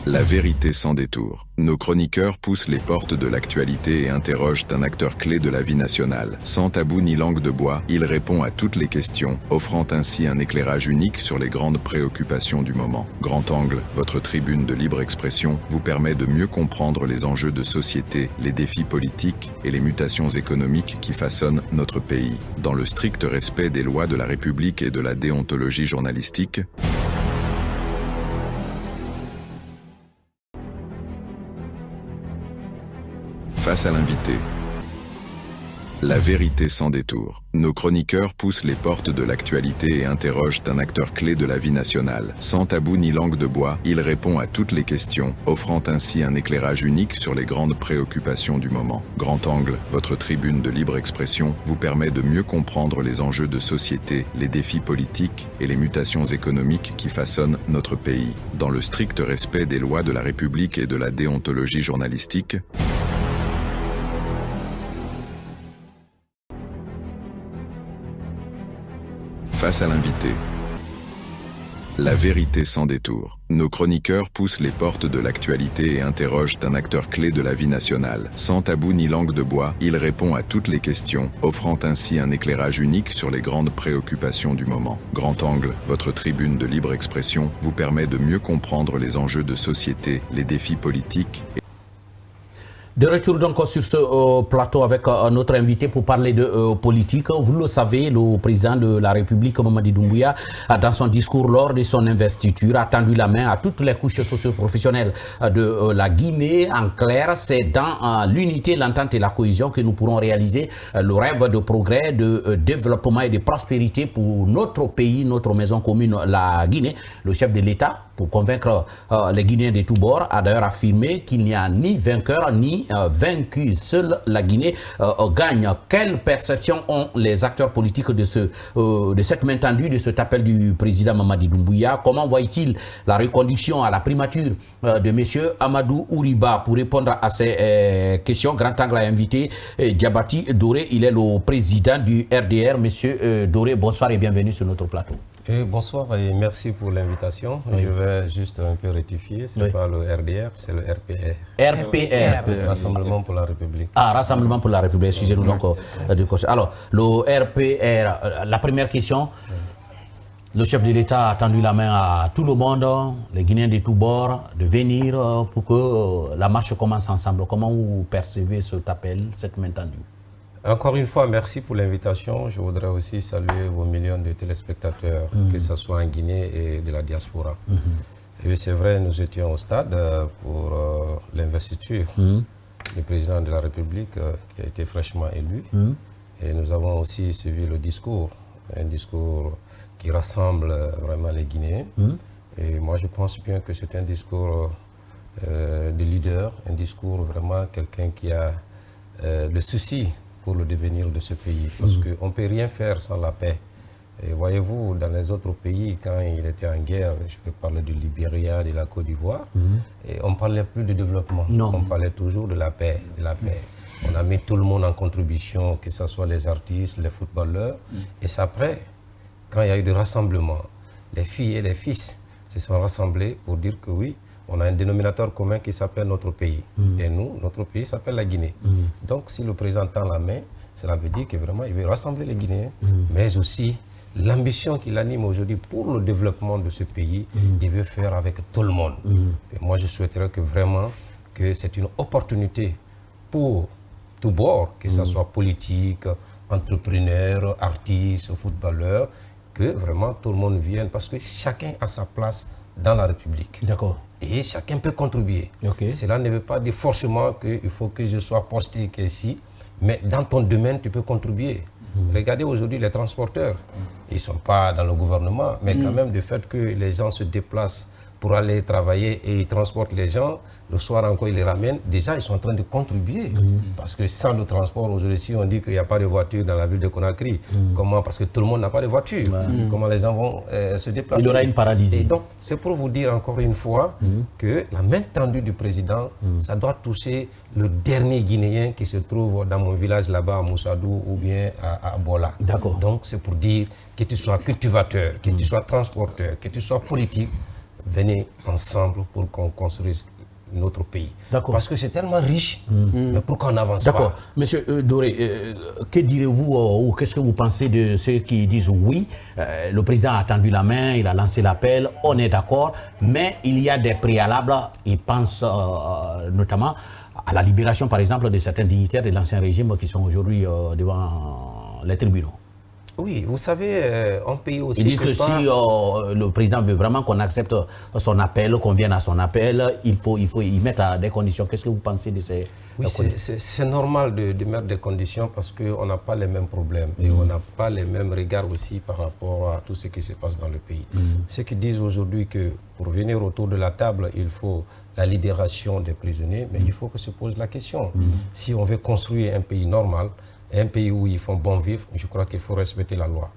S6: La vérité sans détour. Nos chroniqueurs poussent les portes de l'actualité et interrogent un acteur clé de la vie nationale. Sans tabou ni langue de bois, il répond à toutes les questions, offrant ainsi un éclairage unique sur les grandes préoccupations du moment. Grand Angle, votre tribune de libre expression, vous permet de mieux comprendre les enjeux de société, les défis politiques et les mutations économiques qui façonnent notre pays. Dans le strict respect des lois de la République et de la déontologie journalistique, face à l'invité. La vérité sans détour. Nos chroniqueurs poussent les portes de l'actualité et interrogent un acteur clé de la vie nationale. Sans tabou ni langue de bois, il répond à toutes les questions, offrant ainsi un éclairage unique sur les grandes préoccupations du moment. Grand Angle, votre tribune de libre expression, vous permet de mieux comprendre les enjeux de société, les défis politiques et les mutations économiques qui façonnent notre pays. Dans le strict respect des lois de la République et de la déontologie journalistique, face à l'invité. La vérité sans détour. Nos chroniqueurs poussent les portes de l'actualité et interrogent un acteur clé de la vie nationale. Sans tabou ni langue de bois, il répond à toutes les questions, offrant ainsi un éclairage unique sur les grandes préoccupations du moment. Grand Angle, votre tribune de libre expression, vous permet de mieux comprendre les enjeux de société, les défis politiques.
S1: De retour donc sur ce plateau avec notre invité pour parler de politique. Vous le savez, le président de la République, Mamadi Doumbouya, dans son discours lors de son investiture, a tendu la main à toutes les couches socio-professionnelles de la Guinée. En clair, c'est dans l'unité, l'entente et la cohésion que nous pourrons réaliser le rêve de progrès, de développement et de prospérité pour notre pays, notre maison commune, la Guinée. Le chef de l'État, pour convaincre les Guinéens de tous bords, a d'ailleurs affirmé qu'il n'y a ni vainqueur ni vaincu. Seule la Guinée gagne. Quelle perception ont les acteurs politiques de cette main tendue, de cet appel du président Mamadi Doumbouya? Comment voit-il la reconduction à la primature de M. Amadou Ouriba? Pour répondre à ces questions, Grand Angle a invité Diabaty Doré. Il est le président du RDR. Monsieur Doré, bonsoir et bienvenue sur notre plateau.
S7: Bonsoir et merci pour l'invitation. Oui. Je vais juste un peu rectifier, ce n'est pas le RDR, c'est le RPR.
S1: RPR.
S7: Rassemblement pour la République.
S1: Ah, Rassemblement pour la République, excusez-nous donc du côté. Alors, le RPR, la première question, le chef de l'État a tendu la main à tout le monde, les Guinéens de tous bords, de venir pour que la marche commence ensemble. Comment vous percevez cet appel, cette main tendue?
S7: Encore une fois, merci pour l'invitation. Je voudrais aussi saluer vos millions de téléspectateurs, que ce soit en Guinée et de la diaspora. Et c'est vrai, nous étions au stade pour l'investiture du président de la République qui a été fraîchement élu. Et nous avons aussi suivi le discours, un discours qui rassemble vraiment les Guinéens. Et moi, je pense bien que c'est un discours de leader, un discours vraiment quelqu'un qui a le souci pour le devenir de ce pays, parce qu'on ne peut rien faire sans la paix. Et voyez-vous, dans les autres pays, quand il était en guerre, je peux parler du Libéria, de la Côte d'Ivoire, et on ne parlait plus de développement, on parlait toujours de la paix, On a mis tout le monde en contribution, que ce soit les artistes, les footballeurs, et c'est après, quand il y a eu des rassemblements, les filles et les fils se sont rassemblés pour dire que oui, on a un dénominateur commun qui s'appelle notre pays. Et nous, notre pays s'appelle la Guinée. Donc, si le président tend la main, cela veut dire que vraiment, il veut rassembler les Guinéens, mais aussi l'ambition qu'il anime aujourd'hui pour le développement de ce pays, il veut faire avec tout le monde. Et moi, je souhaiterais que vraiment, que c'est une opportunité pour tout bord, que ce soit politique, entrepreneur, artiste, footballeur, que vraiment tout le monde vienne, parce que chacun a sa place dans la République.
S1: D'accord.
S7: Et chacun peut contribuer. Cela ne veut pas dire forcément qu'il faut que je sois posté qu'ici, mais dans ton domaine, tu peux contribuer. Regardez aujourd'hui les transporteurs. Ils ne sont pas dans le gouvernement, mais quand même, du fait que les gens se déplacent pour aller travailler et ils transportent les gens, le soir encore ils les ramènent, déjà ils sont en train de contribuer. Parce que sans le transport, aujourd'hui, si on dit qu'il n'y a pas de voiture dans la ville de Conakry, comment? Parce que tout le monde n'a pas de voiture. Comment les gens vont se déplacer?
S1: Il y aura une paralysie.
S7: Et donc, c'est pour vous dire encore une fois que la main tendue du président, ça doit toucher le dernier Guinéen qui se trouve dans mon village là-bas à Moussadou ou bien à Bola.
S1: D'accord.
S7: Donc, c'est pour dire que tu sois cultivateur, que tu sois transporteur, que tu sois politique, venez ensemble pour qu'on construise notre pays. Parce que c'est tellement riche, mais pourquoi on n'avance pas?
S1: D'accord. Monsieur Doré, que direz-vous ou qu'est-ce que vous pensez de ceux qui disent oui, le président a tendu la main, il a lancé l'appel, on est d'accord, mais il y a des préalables, il pense notamment à la libération par exemple de certains dignitaires de l'ancien régime qui sont aujourd'hui devant les tribunaux.
S7: Oui, vous savez, un pays aussi...
S1: Ils disent que si le président veut vraiment qu'on accepte son appel, qu'on vienne à son appel, il faut y mettre des conditions. Qu'est-ce que vous pensez de ces conditions?
S7: C'est normal de mettre des conditions parce qu'on n'a pas les mêmes problèmes et on n'a pas les mêmes regards aussi par rapport à tout ce qui se passe dans le pays. Ceux qui disent aujourd'hui que pour venir autour de la table, il faut la libération des prisonniers, mais il faut que se pose la question. Si on veut construire un pays normal, un pays où ils font bon vivre, je crois qu'il faut respecter la loi.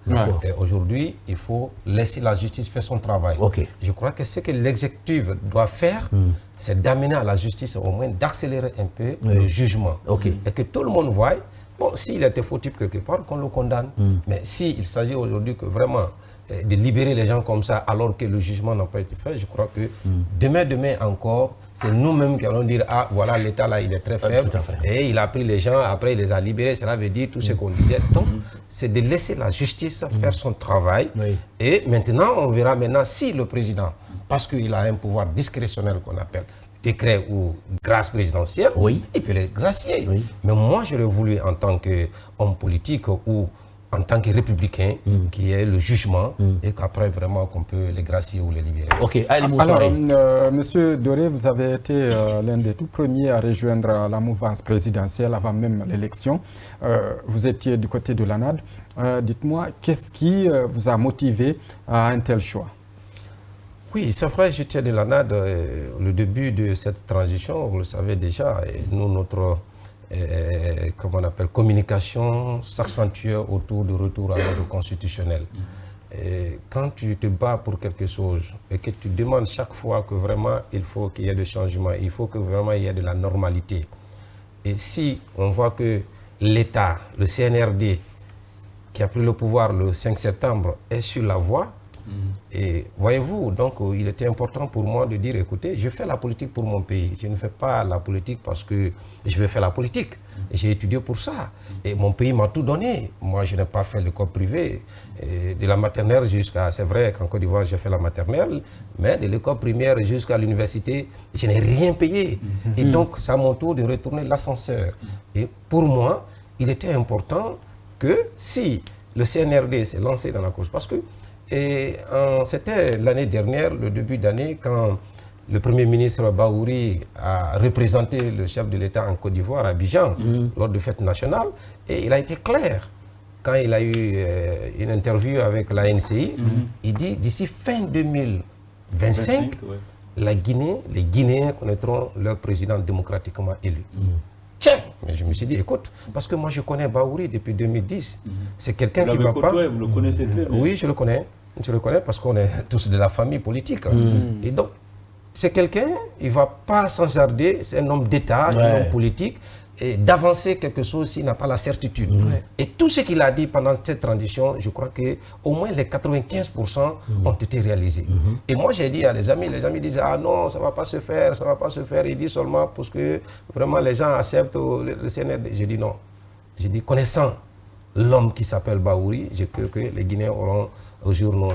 S7: Et aujourd'hui, il faut laisser la justice faire son travail. Je crois que ce que l'exécutif doit faire, c'est d'amener à la justice au moins d'accélérer un peu le jugement. Et que tout le monde voie, bon, s'il était fautif quelque part, qu'on le condamne. Mais s'il s'agit aujourd'hui que vraiment de libérer les gens comme ça alors que le jugement n'a pas été fait, je crois que demain encore, c'est nous-mêmes qui allons dire « Ah, voilà, l'État là, il est très faible et il a pris les gens, après il les a libérés, cela veut dire tout ce qu'on disait. » Donc, c'est de laisser la justice faire son travail et maintenant, on verra maintenant si le président, parce qu'il a un pouvoir discrétionnel qu'on appelle décret ou grâce présidentielle, il peut les gracier. Mais moi, j'aurais voulu en tant qu'homme politique ou en tant que républicain, qui est le jugement, et qu'après vraiment qu'on peut les gracier ou les libérer.
S4: Alors, Monsieur Doré, vous avez été l'un des tout premiers à rejoindre la mouvance présidentielle avant même l'élection. Vous étiez du côté de l'ANAD. Dites-moi, qu'est-ce qui vous a motivé à un tel choix?
S7: Oui, c'est vrai, j'étais de l'ANAD. Le début de cette transition, vous le savez déjà, et nous, notre comme on appelle, communication s'accentuait autour du retour à l'ordre constitutionnel. Et quand tu te bats pour quelque chose et que tu demandes chaque fois que vraiment il faut qu'il y ait des changements, il faut que vraiment il y ait de la normalité. Et si on voit que l'État, le CNRD, qui a pris le pouvoir le 5 septembre, est sur la voie, et voyez-vous, donc il était important pour moi de dire, écoutez, je fais la politique pour mon pays. Je ne fais pas la politique parce que je veux faire la politique. J'ai étudié pour ça. Et mon pays m'a tout donné. Moi, je n'ai pas fait l'école privée. De la maternelle jusqu'à... C'est vrai qu'en Côte d'Ivoire, j'ai fait la maternelle, mais de l'école primaire jusqu'à l'université, je n'ai rien payé. Et donc, c'est à mon tour de retourner l'ascenseur. Et pour moi, il était important que si le CNRD s'est lancé dans la cause, parce que c'était l'année dernière, le début d'année, quand le Premier ministre Bahouri a représenté le chef de l'État en Côte d'Ivoire, à Abidjan, lors de fête nationale, et il a été clair. Quand il a eu une interview avec la NCI, il dit d'ici fin 2025, la Guinée, les Guinéens connaîtront leur président démocratiquement élu. Tiens, mais je me suis dit, écoute, parce que moi je connais Bahouri depuis 2010. C'est quelqu'un qui va pas...
S5: Vous le connaissez très bien.
S7: Oui, je le connais. Je le connais parce qu'on est tous de la famille politique. Et donc, c'est quelqu'un, il ne va pas s'enjarder, c'est un homme d'État, un homme politique. d'avancer quelque chose s'il n'a pas la certitude. Et tout ce qu'il a dit pendant cette transition, je crois qu'au moins les 95% ont été réalisés. Et moi, j'ai dit à les amis disent « Ah non, ça ne va pas se faire, ça ne va pas se faire. » Il dit seulement parce que vraiment les gens acceptent le CNRD. J'ai dit non. J'ai dit, connaissant l'homme qui s'appelle Bahouri, je crois que les Guinéens auront au journaux,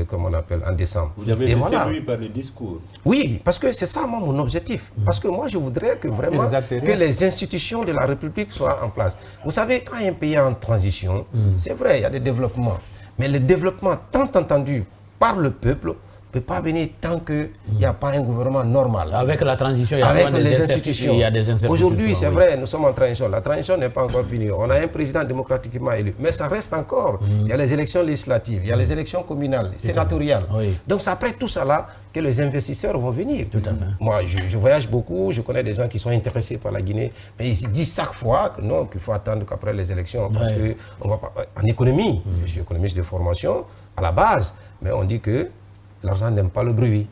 S7: comme on appelle, en décembre.
S5: Vous avez été séduit par le discours.
S7: Oui, parce que c'est ça, moi, mon objectif. Parce que moi, je voudrais que vraiment que les institutions de la République soient en place. Vous savez, quand un pays est en transition, c'est vrai, il y a des développements. Mais le développement tant entendu par le peuple ne peut pas venir tant qu'il n'y a pas un gouvernement normal.
S1: Avec la transition, il y a
S7: avec les institutions.
S1: Il y a des incertitudes.
S7: Aujourd'hui, c'est vrai, nous sommes en transition. La transition n'est pas encore finie. On a un président démocratiquement élu. Mais ça reste encore. Il y a les élections législatives, il y a les élections communales, sénatoriales. Donc c'est après tout ça là que les investisseurs vont venir.
S1: Tout à fait.
S7: Moi, je voyage beaucoup, je connais des gens qui sont intéressés par la Guinée, mais ils disent chaque fois que non, qu'il faut attendre qu'après les élections. Parce que on va pas, en économie, je suis économiste de formation à la base, mais on dit que l'argent n'aime pas le bruit.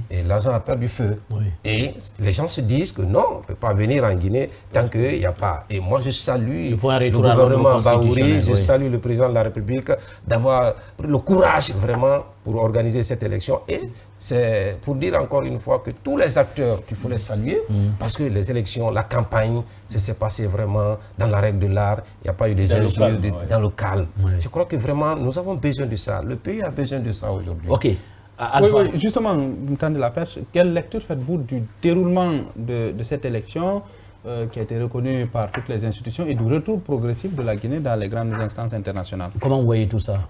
S7: Et l'argent a peur du feu. Et les gens se disent que non, on ne peut pas venir en Guinée tant qu'il n'y a pas. Et moi, je salue le gouvernement Bahouri, je salue le président de la République d'avoir le courage vraiment pour organiser cette élection. Et c'est pour dire encore une fois que tous les acteurs, qu'il faut les saluer, parce que les élections, la campagne, ça s'est passé vraiment dans la règle de l'art. Il n'y a pas eu des injures dans le calme. Je crois que vraiment, nous avons besoin de ça. Le pays a besoin de ça aujourd'hui.
S3: Ok. Oui, justement, vous me tendez la perche. Quelle lecture faites-vous du déroulement de cette élection qui a été reconnue par toutes les institutions et du retour progressif de la Guinée dans les grandes instances internationales?
S1: Comment vous voyez tout ça?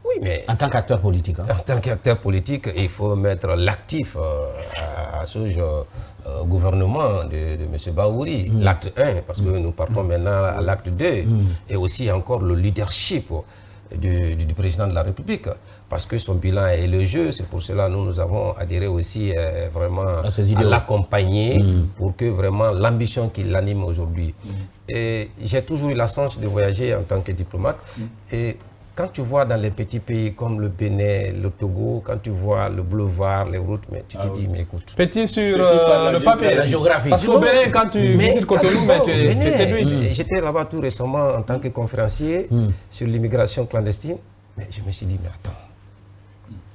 S7: Oui, mais
S1: en tant qu'acteur politique.
S7: En tant qu'acteur politique, il faut mettre l'actif à ce gouvernement de M. Bahouri. L'acte 1, parce que nous partons maintenant à l'acte 2, et aussi encore le leadership du président de la République, parce que son bilan est élogieux. C'est pour cela que nous avons adhéré aussi vraiment à l'accompagner pour que vraiment l'ambition qui l'anime aujourd'hui. Et j'ai toujours eu la chance de voyager en tant que diplomate. Et quand tu vois dans les petits pays comme le Bénin, le Togo, quand tu vois le boulevard, les routes, mais tu te dis, mais écoute.
S3: Petit sur le papier,
S1: la géographie.
S3: Parce qu'au Bénin, quand tu visites Cotonou, tu es séduit.
S7: J'étais là-bas tout récemment en tant que conférencier sur l'immigration clandestine. Mais je me suis dit, mais attends.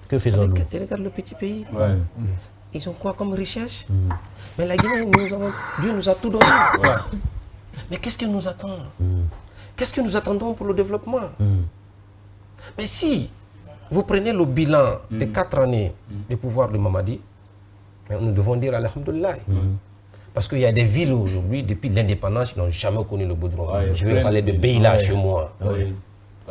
S1: Que faisons-nous?
S7: Regarde le petit pays. Ils ont quoi comme richesse? Mais la Guinée, Dieu nous a tout donné. Mais qu'est-ce que nous attendons? Qu'est-ce que nous attendons pour le développement? Mais si vous prenez le bilan de 4 années du pouvoir de Mamadi, nous devons dire Alhamdulillah. Parce qu'il y a des villes aujourd'hui, depuis l'indépendance, qui n'ont jamais connu le goudron. Je vais parler de Beila chez moi.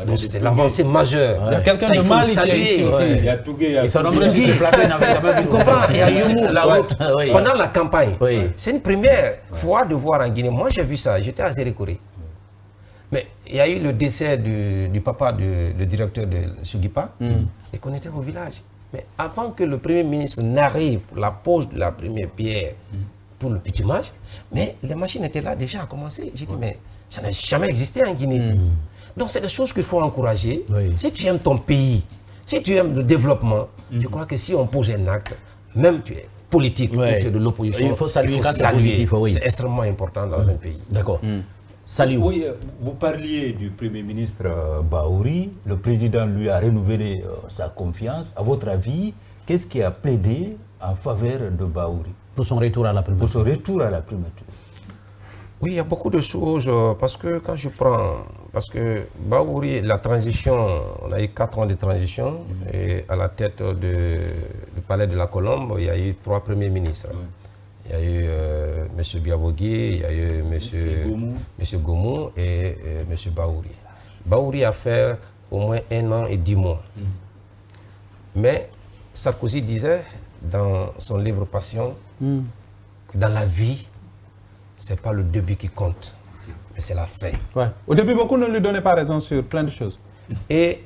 S7: Donc c'était l'avancée majeure.
S3: Il y a quelqu'un de Mali qui est ici.
S5: Il y a Tougué.
S1: Ils sont nombreux sur ce plateau, ils n'avaient jamais vu.
S7: Tu comprends? Il y a Youmou, la route. Pendant la campagne, c'est une première fois de voir en Guinée. Moi, j'ai vu ça. J'étais à Zérékoré. Mais il y a eu le décès du papa du directeur de Sugipa, et qu'on était au village. Mais avant que le Premier ministre n'arrive pour la pose de la première pierre pour le bitumage, mais les machines étaient là déjà à commencer. J'ai dit, mais ça n'a jamais existé en Guinée. Donc c'est des choses qu'il faut encourager. Si tu aimes ton pays, si tu aimes le développement, je crois que si on pose un acte, même tu es politique, ou tu es de l'opposition,
S1: il faut saluer quand c'est positif.
S7: C'est extrêmement important dans un pays.
S1: D'accord. Salut.
S5: Oui, vous parliez du Premier ministre Bahouri. Le président lui a renouvelé sa confiance. À votre avis, qu'est-ce qui a plaidé en faveur de Bahouri
S1: pour son retour à la primature?
S5: Pour son retour à la primature.
S7: Oui, il y a beaucoup de choses, parce que quand je prends, parce que Bahouri, la transition, on a eu 4 ans de transition, et à la tête du palais de la Colombe, il y a eu 3 premiers ministres. Il y a eu M. Biabogui, il y a eu M. Goumou et M. Bahouri. Bahouri a fait au moins 1 an et 10 mois. Mais Sarkozy disait dans son livre Passion que dans la vie, ce n'est pas le début qui compte, mais c'est la fin.
S3: Au début, beaucoup ne lui donnaient pas raison sur plein de choses.
S7: Et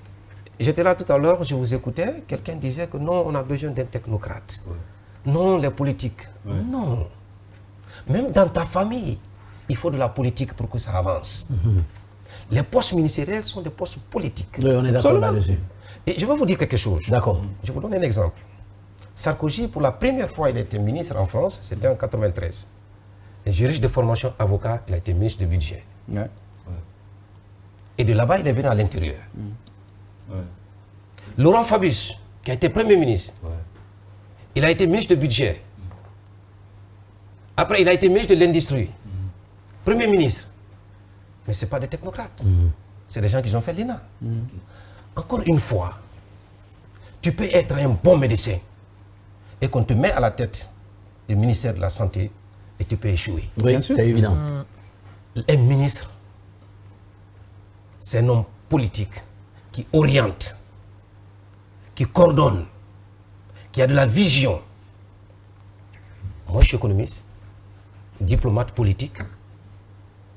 S7: j'étais là tout à l'heure, je vous écoutais, quelqu'un disait que non, on a besoin d'un technocrate. Non, les politiques. Non. Même dans ta famille, il faut de la politique pour que ça avance. Les postes ministériels sont des postes politiques.
S1: Oui, on est d'accord là-dessus.
S7: Et je vais vous dire quelque chose.
S1: D'accord.
S7: Je vous donne un exemple. Sarkozy, pour la première fois, il était ministre en France, c'était en 1993. juriste de formation avocat, il a été ministre du budget.
S3: Ouais.
S7: Et de là-bas, il est venu à l'intérieur. Laurent Fabius, qui a été Premier ministre, il a été ministre du budget. Après, il a été ministre de l'Industrie. Premier ministre. Mais ce n'est pas des technocrates. C'est des gens qui ont fait l'ENA. Encore une fois, tu peux être un bon médecin et qu'on te met à la tête du ministère de la Santé et tu peux échouer.
S1: Oui, c'est évident.
S7: Un ministre, c'est un homme politique qui oriente, qui coordonne, qui a de la vision. Moi, je suis économiste, diplomate politique,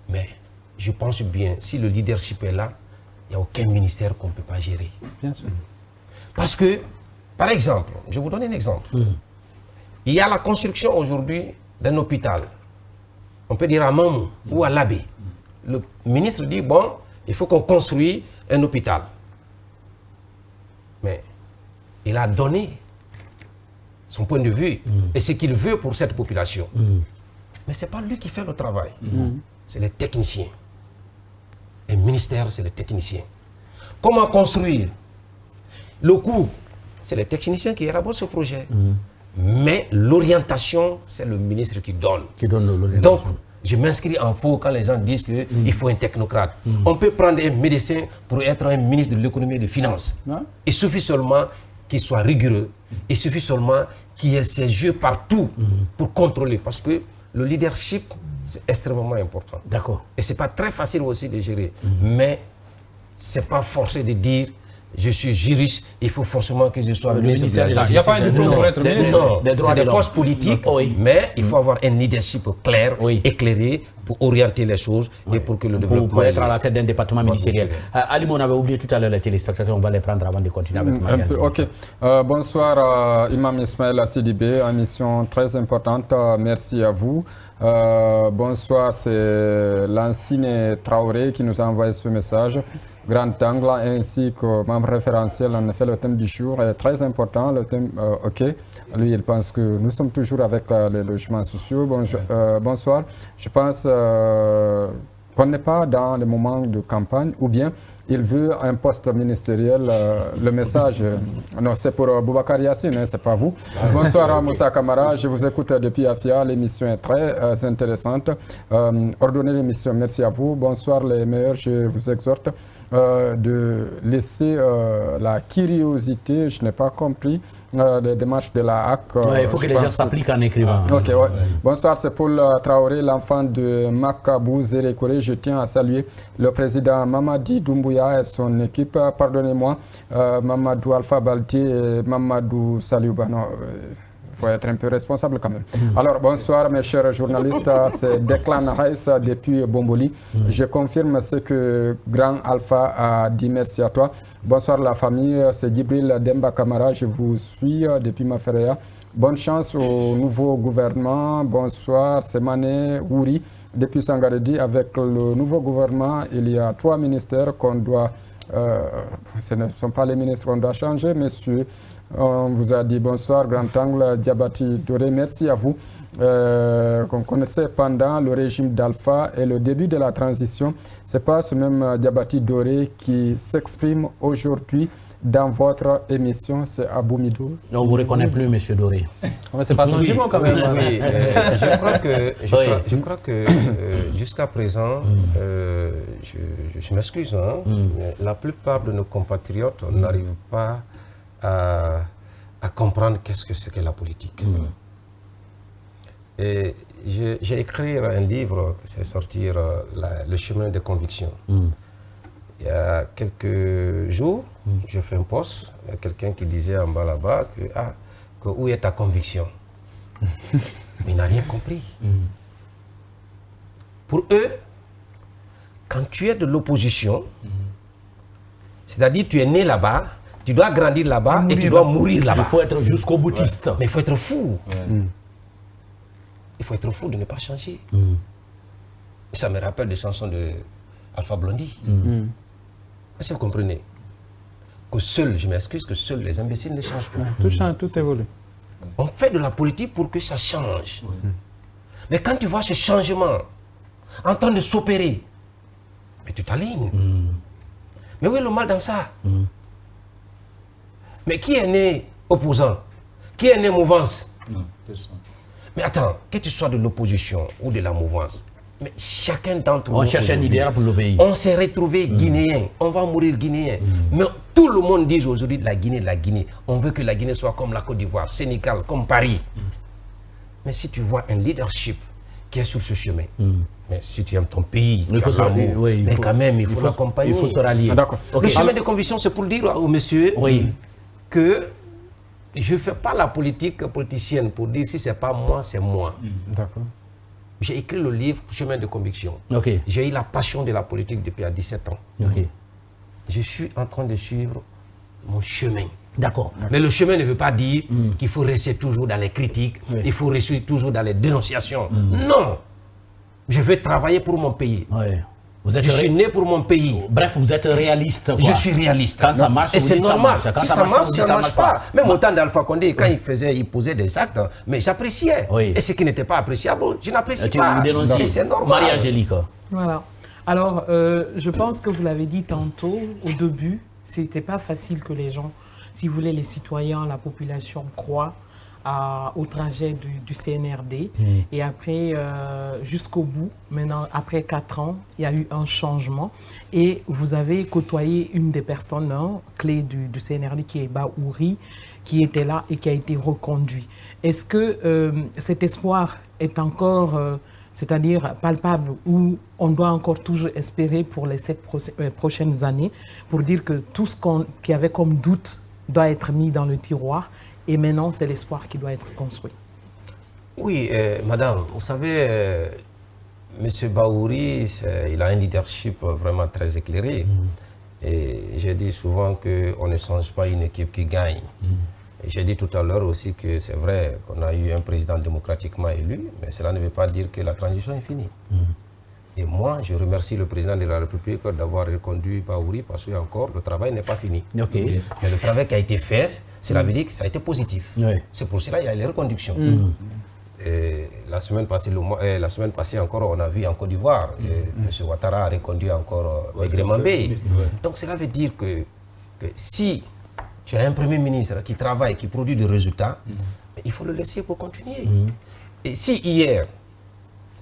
S7: mais je pense bien, si le leadership est là, il n'y a aucun ministère qu'on ne peut pas gérer.
S3: Bien sûr.
S7: Parce que, par exemple, je vais vous donner un exemple. Il y a la construction aujourd'hui d'un hôpital. On peut dire à Mamou ou à Labé. Le ministre dit, bon, il faut qu'on construise un hôpital. Mais il a donné son point de vue et ce qu'il veut pour cette population. Mais ce n'est pas lui qui fait le travail. C'est les techniciens. Le ministère, c'est les techniciens. Comment construire? Le coût, c'est les techniciens qui élaborent ce projet. Mais l'orientation, c'est le ministre qui donne. Donc, je m'inscris en faux quand les gens disent qu'il faut un technocrate. On peut prendre un médecin pour être un ministre de l'économie et des finances. Il suffit seulement qu'il soit rigoureux. Il suffit seulement qu'il ait ses yeux partout pour contrôler. Parce que le leadership, c'est extrêmement important.
S1: D'accord.
S7: Et ce n'est pas très facile aussi de gérer. Mais ce n'est pas forcé de dire je suis juriste, il faut forcément que je sois ministre de la Justice.
S3: Il n'y a pas un diplôme pour être ministre.
S7: Non, c'est des postes politiques, mais il faut avoir un leadership clair, éclairé, pour orienter les choses et pour que le développement...
S1: Pour être à la tête d'un département ministériel. Ali, on avait oublié tout à l'heure les téléspectateurs, on va les prendre avant de continuer avec Maria.
S4: Ok. Bonsoir Imam Ismaël Sidibé, émission très importante, merci à vous. Bonsoir, c'est Lancine Traoré qui nous a envoyé ce message. Grand angle ainsi que membre référentiel, en effet, le thème du jour est très important. Le thème, ok, lui, il pense que nous sommes toujours avec les logements sociaux. Bonsoir. Je pense qu'on n'est pas dans le moment de campagne ou bien il veut un poste ministériel. Le message, non, c'est pour Boubacar Yassine, hein, c'est pas vous. Bonsoir Moussa Kamara, je vous écoute depuis Afia, l'émission est très intéressante. Ordonnez l'émission, merci à vous. Bonsoir les meilleurs, je vous exhorte de laisser la curiosité, je n'ai pas compris, les démarches de la HAC.
S1: Il faut que les gens s'appliquent en écrivant.
S4: Ok, ouais. Bonsoir, c'est Paul Traoré, l'enfant de Makabou Zérékoré. Je tiens à saluer le président Mamadi Doumbouya et son équipe. Pardonnez-moi, Mamadou Alpha Balti et Mamadou Saliouba. Il faut être un peu responsable quand même. Alors, bonsoir mes chers journalistes, c'est Declan Rice depuis Bomboli. Je confirme ce que Grand Alpha a dit, merci à toi. Bonsoir la famille, c'est Djibril Demba Kamara, je vous suis depuis Maferea. Bonne chance au nouveau gouvernement. Bonsoir, c'est Mané Wouri depuis Sangaredi. Avec le nouveau gouvernement, il y a 3 ministères qu'on doit... ce ne sont pas les ministres qu'on doit changer, messieurs. On vous a dit bonsoir, Grand Angle, Diabati Doré, merci à vous. Qu'on connaissait pendant le régime d'Alpha et le début de la transition. Ce n'est pas ce même Diabati Doré qui s'exprime aujourd'hui dans votre émission, c'est Abou Midou.
S1: On ne vous reconnaît plus, M. Doré.
S3: C'est pas son jumeau quand même.
S7: Oui, je crois que jusqu'à présent, je m'excuse, hein, la plupart de nos compatriotes n'arrivent pas à comprendre qu'est-ce que c'est que la politique. Et j'ai écrit un livre, c'est sortir Le chemin des convictions. Il y a quelques jours, je fais un post, il y a quelqu'un qui disait en bas là-bas que où est ta conviction? Mais il n'a rien compris. Pour eux, quand tu es de l'opposition, c'est-à-dire tu es né là-bas, tu dois grandir là-bas et tu dois mourir là-bas.
S1: Il faut être jusqu'au boutiste.
S7: Mais il faut être fou. Il faut être fou de ne pas changer. Ça me rappelle des chansons de Alpha Blondy. Est-ce que vous comprenez? Que seuls, je m'excuse, que seuls les imbéciles ne changent pas.
S3: Tout change, tout évolue.
S7: On fait de la politique pour que ça change. Mais quand tu vois ce changement en train de s'opérer, mais tu t'alignes. Mais où est le mal dans ça? Mais qui est né opposant? Qui est né mouvance?
S5: Non, personne.
S7: Mais attends, que tu sois de l'opposition ou de la mouvance, mais chacun d'entre nous...
S1: On cherche un idéal pour le pays.
S7: On s'est retrouvé guinéen, on va mourir guinéen. Mais tout le monde dit aujourd'hui de la Guinée. On veut que la Guinée soit comme la Côte d'Ivoire, Sénégal, comme Paris. Mais si tu vois un leadership qui est sur ce chemin, mais si tu aimes ton pays, mais quand même, il faut l'accompagner.
S1: Il faut se rallier.
S7: Le chemin de conviction, c'est pour dire au monsieur que je ne fais pas la politique politicienne pour dire si ce n'est pas moi, c'est moi.
S4: D'accord.
S7: J'ai écrit le livre Chemin de conviction. J'ai eu la passion de la politique depuis à 17 ans. Je suis en train de suivre mon chemin.
S1: D'accord.
S7: Mais le chemin ne veut pas dire qu'il faut rester toujours dans les critiques, il faut rester toujours dans les dénonciations. Non. Je veux travailler pour mon pays. Je suis né pour mon pays.
S1: Bref, vous êtes réaliste.
S7: Je suis réaliste.
S1: Quand ça marche,
S7: et c'est normal.
S1: Quand
S7: si ça marche, ça ne marche pas. Même au temps d'Alpha Condé, quand il posait des actes, mais j'appréciais. Et ce qui n'était pas appréciable, je n'apprécie pas.
S1: Et
S7: c'est normal.
S1: Marie-Angélique.
S2: Voilà. Alors, je pense que vous l'avez dit tantôt, au début, c'était pas facile que les gens, si vous voulez, les citoyens, la population croient au trajet du CNRD. Et après, jusqu'au bout, maintenant, après 4 ans, il y a eu un changement. Et vous avez côtoyé une des personnes clés du CNRD, qui est Baouri, qui était là et qui a été reconduit. Est-ce que cet espoir est encore, c'est-à-dire palpable, ou on doit encore toujours espérer pour les 7 prochaines années, pour dire que tout ce qu'il y avait comme doute doit être mis dans le tiroir? Et maintenant, c'est l'espoir qui doit être construit.
S7: Oui, madame, vous savez, M. Baouri, il a un leadership vraiment très éclairé. Et j'ai dit souvent qu'on ne change pas une équipe qui gagne. J'ai dit tout à l'heure aussi que c'est vrai qu'on a eu un président démocratiquement élu, mais cela ne veut pas dire que la transition est finie. Et moi, je remercie le président de la République d'avoir reconduit Baouri parce que encore le travail n'est pas fini. Mais le travail qui a été fait, cela veut dire que ça a été positif. C'est pour cela qu'il y a les reconductions. Et la semaine passée encore, on a vu en Côte d'Ivoire, M. Ouattara a reconduit encore Wegremambé. Donc cela veut dire que si tu as un Premier ministre qui travaille, qui produit des résultats, il faut le laisser pour continuer. Et si hier,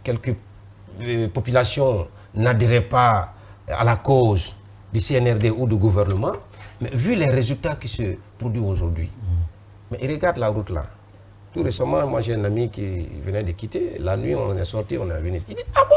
S7: quelques populations n'adhéraient pas à la cause du CNRD ou du gouvernement, mais vu les résultats qui se produisent aujourd'hui, mais regarde la route là. Tout récemment, moi j'ai un ami qui venait de quitter, la nuit on est sorti, on est venu, il dit ah bon?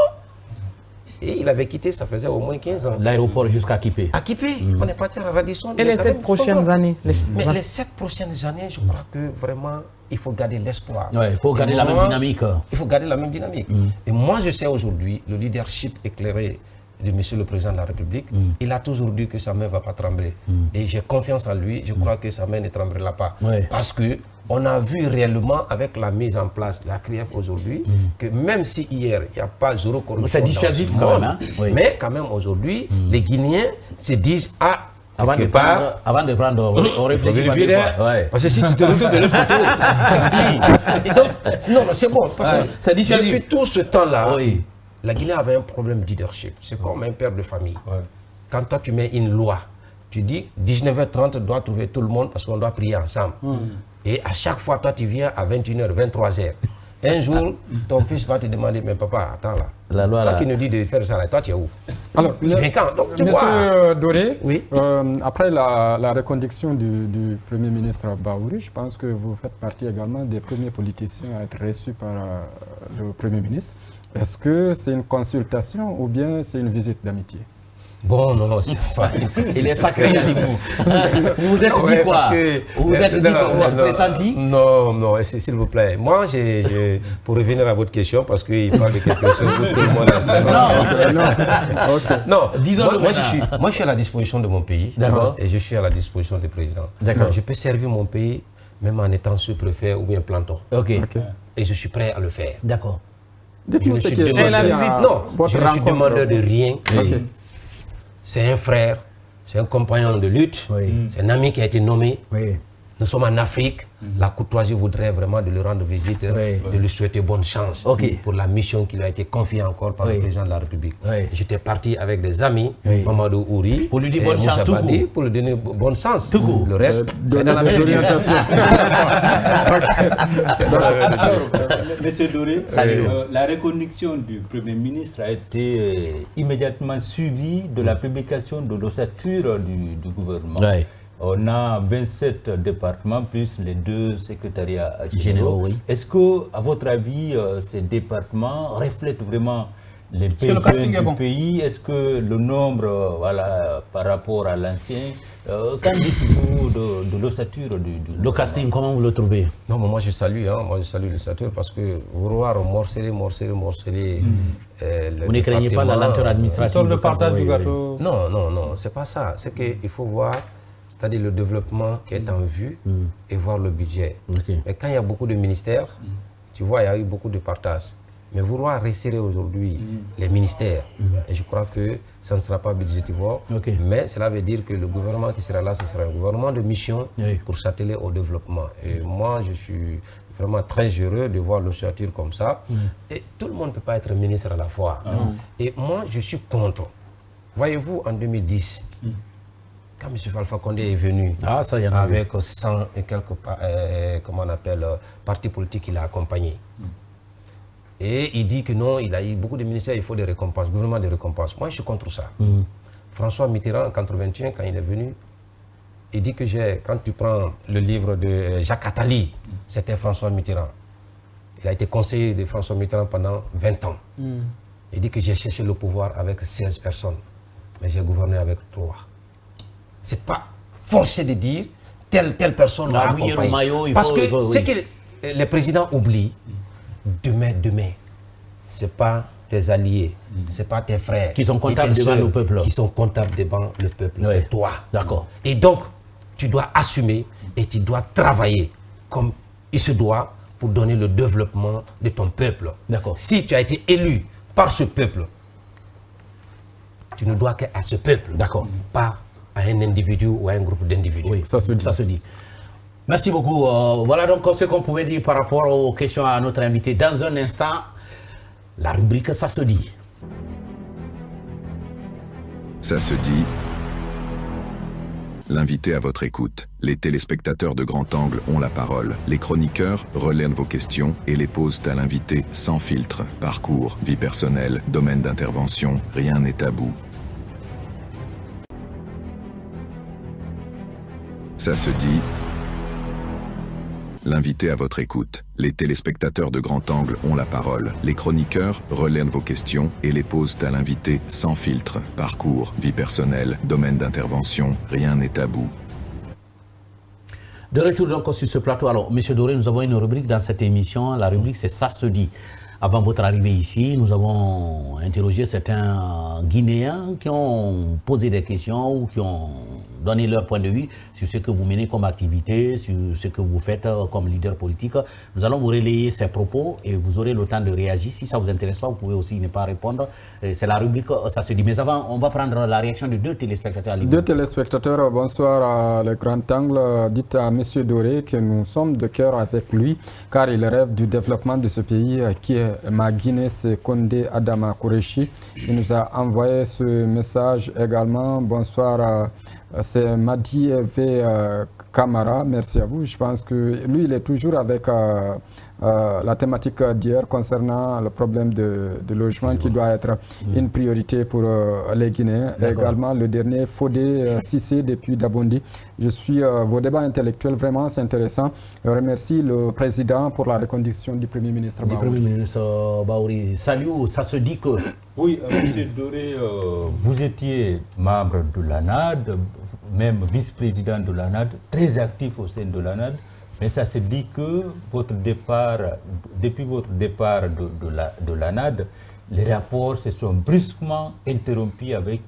S7: Et il avait quitté, ça faisait au moins 15 ans.
S1: L'aéroport jusqu'à Kipé.
S7: À Kipé, on est parti à Radisson.
S2: Et les 7 prochaines années?
S7: Mais les 7 prochaines années, je crois que vraiment, il faut garder l'espoir.
S1: Il faut garder la même dynamique.
S7: Il faut garder la même dynamique. Et moi, je sais aujourd'hui, le leadership éclairé de M. le Président de la République, il a toujours dit que sa main ne va pas trembler. Et j'ai confiance en lui, je crois que sa main ne tremblera pas. Parce que on a vu réellement avec la mise en place de la CRIEF aujourd'hui que même si hier il n'y a pas zéro corruption,
S1: c'est dissuasif quand même,
S7: mais quand même aujourd'hui, les Guinéens se disent
S1: avant de prendre, on réfléchit pas deux fois.
S7: Parce que si tu te retrouves de l'autre côté, et donc, non, c'est bon, parce que
S1: c'est dissuasif.
S7: Depuis tout ce temps-là, la Guinée avait un problème de leadership. C'est comme un père de famille. Quand toi tu mets une loi, tu dis 19h30 doit trouver tout le monde parce qu'on doit prier ensemble. Et à chaque fois, toi tu viens à 21h, 23h. Un jour, ton fils va te demander, mais papa, attends là.
S1: La loi,
S7: toi qui nous dis de faire ça, là, toi tu es où?
S4: Alors,
S7: tu viens quand? Donc, tu
S4: Monsieur Doré,
S7: oui?
S4: Après la reconduction du Premier ministre Baouri, je pense que vous faites partie également des premiers politiciens à être reçus par le Premier ministre. Est-ce que c'est une consultation ou bien c'est une visite d'amitié?
S7: Bon, non, c'est pas...
S1: Il est sacré avec vous. Vous vous êtes dit quoi? Vous vous êtes dit quoi? Vous êtes pressenti?
S7: Non, s'il vous plaît. Moi, pour revenir à votre question, parce qu'il parle de quelque chose où tout le monde a... Non, disons-le. Moi, je suis à la disposition de mon pays.
S1: D'accord.
S7: Et je suis à la disposition du président.
S1: D'accord.
S7: Je peux servir mon pays, même en étant sous-préfet ou bien planton.
S1: Ok.
S7: Et je suis prêt à le faire.
S1: D'accord.
S7: Je ne suis demandeur de rien. C'est un frère, c'est un compagnon de lutte, c'est un ami qui a été nommé. Nous sommes en Afrique, la courtoisie voudrait vraiment de lui rendre visite, de lui souhaiter bonne chance pour la mission qui lui a été confiée encore par le président de la République. J'étais parti avec des amis, Mamadou Ouri,
S1: pour lui dire bonne chance,
S7: pour lui donner bonne chance. Le reste, c'est dans la même orientation.
S5: Monsieur Doré, la reconduction du Premier ministre a été immédiatement suivie de la publication de l'ossature du gouvernement. On a 27 départements plus les 2 secrétariats généraux. Est-ce que, à votre avis, ces départements reflètent vraiment les besoins du pays? Est-ce que le nombre, par rapport à l'ancien, qu'en dites-vous de l'ossature
S1: le casting, comment vous le trouvez?
S7: Non, mais moi je salue l'ossature parce que vouloir morceler.
S1: Vous ne craignez pas la lenteur administrative?
S3: Le partage du gâteau?
S7: Non, c'est pas ça. C'est qu'il faut voir, c'est-à-dire le développement qui est en vue et voir le budget. Mais quand il y a beaucoup de ministères, tu vois, il y a eu beaucoup de partage. Mais vouloir resserrer aujourd'hui les ministères, et je crois que ça ne sera pas budgétivore, mais cela veut dire que le gouvernement qui sera là, ce sera un gouvernement de mission pour s'atteler au développement. Et moi, je suis vraiment très heureux de voir l'ossature comme ça. Et tout le monde ne peut pas être ministre à la fois. Et moi, je suis contre. Voyez-vous, en 2010, quand M. Alpha Condé est venu avec 100 et quelques partis politiques qu'il a accompagnés, et il dit que non, il a eu beaucoup de ministères, il faut des récompenses, gouvernement des récompenses. Moi, je suis contre ça. François Mitterrand, en 1981, quand il est venu, il dit que quand tu prends le livre de Jacques Attali, c'était François Mitterrand. Il a été conseiller de François Mitterrand pendant 20 ans. Il dit que j'ai cherché le pouvoir avec 16 personnes, mais j'ai gouverné avec 3. Ce n'est pas forcé de dire telle personne m'a accompagné. Parce que ce que les présidents oublient, demain, ce n'est pas tes alliés, ce n'est pas tes frères
S1: qui sont comptables devant le peuple.
S7: Qui sont comptables devant le peuple, c'est toi.
S1: D'accord.
S7: Et donc, tu dois assumer et tu dois travailler comme il se doit pour donner le développement de ton peuple.
S1: D'accord.
S7: Si tu as été élu par ce peuple, tu ne dois qu'à ce peuple, pas à un individu ou à un groupe d'individus.
S1: Oui, ça se dit. Merci beaucoup. Voilà donc ce qu'on pouvait dire par rapport aux questions à notre invité. Dans un instant, la rubrique Ça se dit.
S6: Ça se dit. L'invité à votre écoute. Les téléspectateurs de Grand Angle ont la parole. Les chroniqueurs relaient vos questions et les posent à l'invité sans filtre. Parcours, vie personnelle, domaine d'intervention, rien n'est tabou. Ça se dit. L'invité à votre écoute. Les téléspectateurs de Grand Angle ont la parole. Les chroniqueurs relaient vos questions et les posent à l'invité sans filtre. Parcours, vie personnelle, domaine d'intervention, rien n'est tabou.
S1: De retour donc sur ce plateau. Alors, M. Doré, nous avons une rubrique dans cette émission. La rubrique, c'est Ça se dit. Avant votre arrivée ici, nous avons interrogé certains Guinéens qui ont posé des questions ou qui ont donné leur point de vue sur ce que vous menez comme activité, sur ce que vous faites comme leader politique. Nous allons vous relayer ces propos et vous aurez le temps de réagir. Si ça vous intéresse pas, vous pouvez aussi ne pas répondre. C'est la rubrique Ça se dit. Mais avant, on va prendre la réaction de 2 téléspectateurs.
S4: 2 téléspectateurs, bonsoir à le Grand Angle. Dites à M. Doré que nous sommes de cœur avec lui car il rêve du développement de ce pays qui est ma Guinée, c'est Condé Adama Kourechi. Il nous a envoyé ce message également. Bonsoir, c'est Madi V. Kamara. Merci à vous. Je pense que lui, il est toujours avec la thématique d'hier concernant le problème de logement qui doit être une priorité pour les Guinéens. Également, le dernier, Fodé Sissé depuis Dabondi. Je suis vos débats intellectuels, vraiment, c'est intéressant. Je remercie le président pour la reconduction du Premier ministre Baouri.
S1: Premier ministre Baouri. Salut, ça se dit que...
S5: Oui, M. Doré, vous étiez membre de l'ANAD, même vice-président de l'ANAD, très actif au sein de l'ANAD. Mais ça se dit que votre départ, depuis votre départ de l'ANAD, les rapports se sont brusquement interrompus avec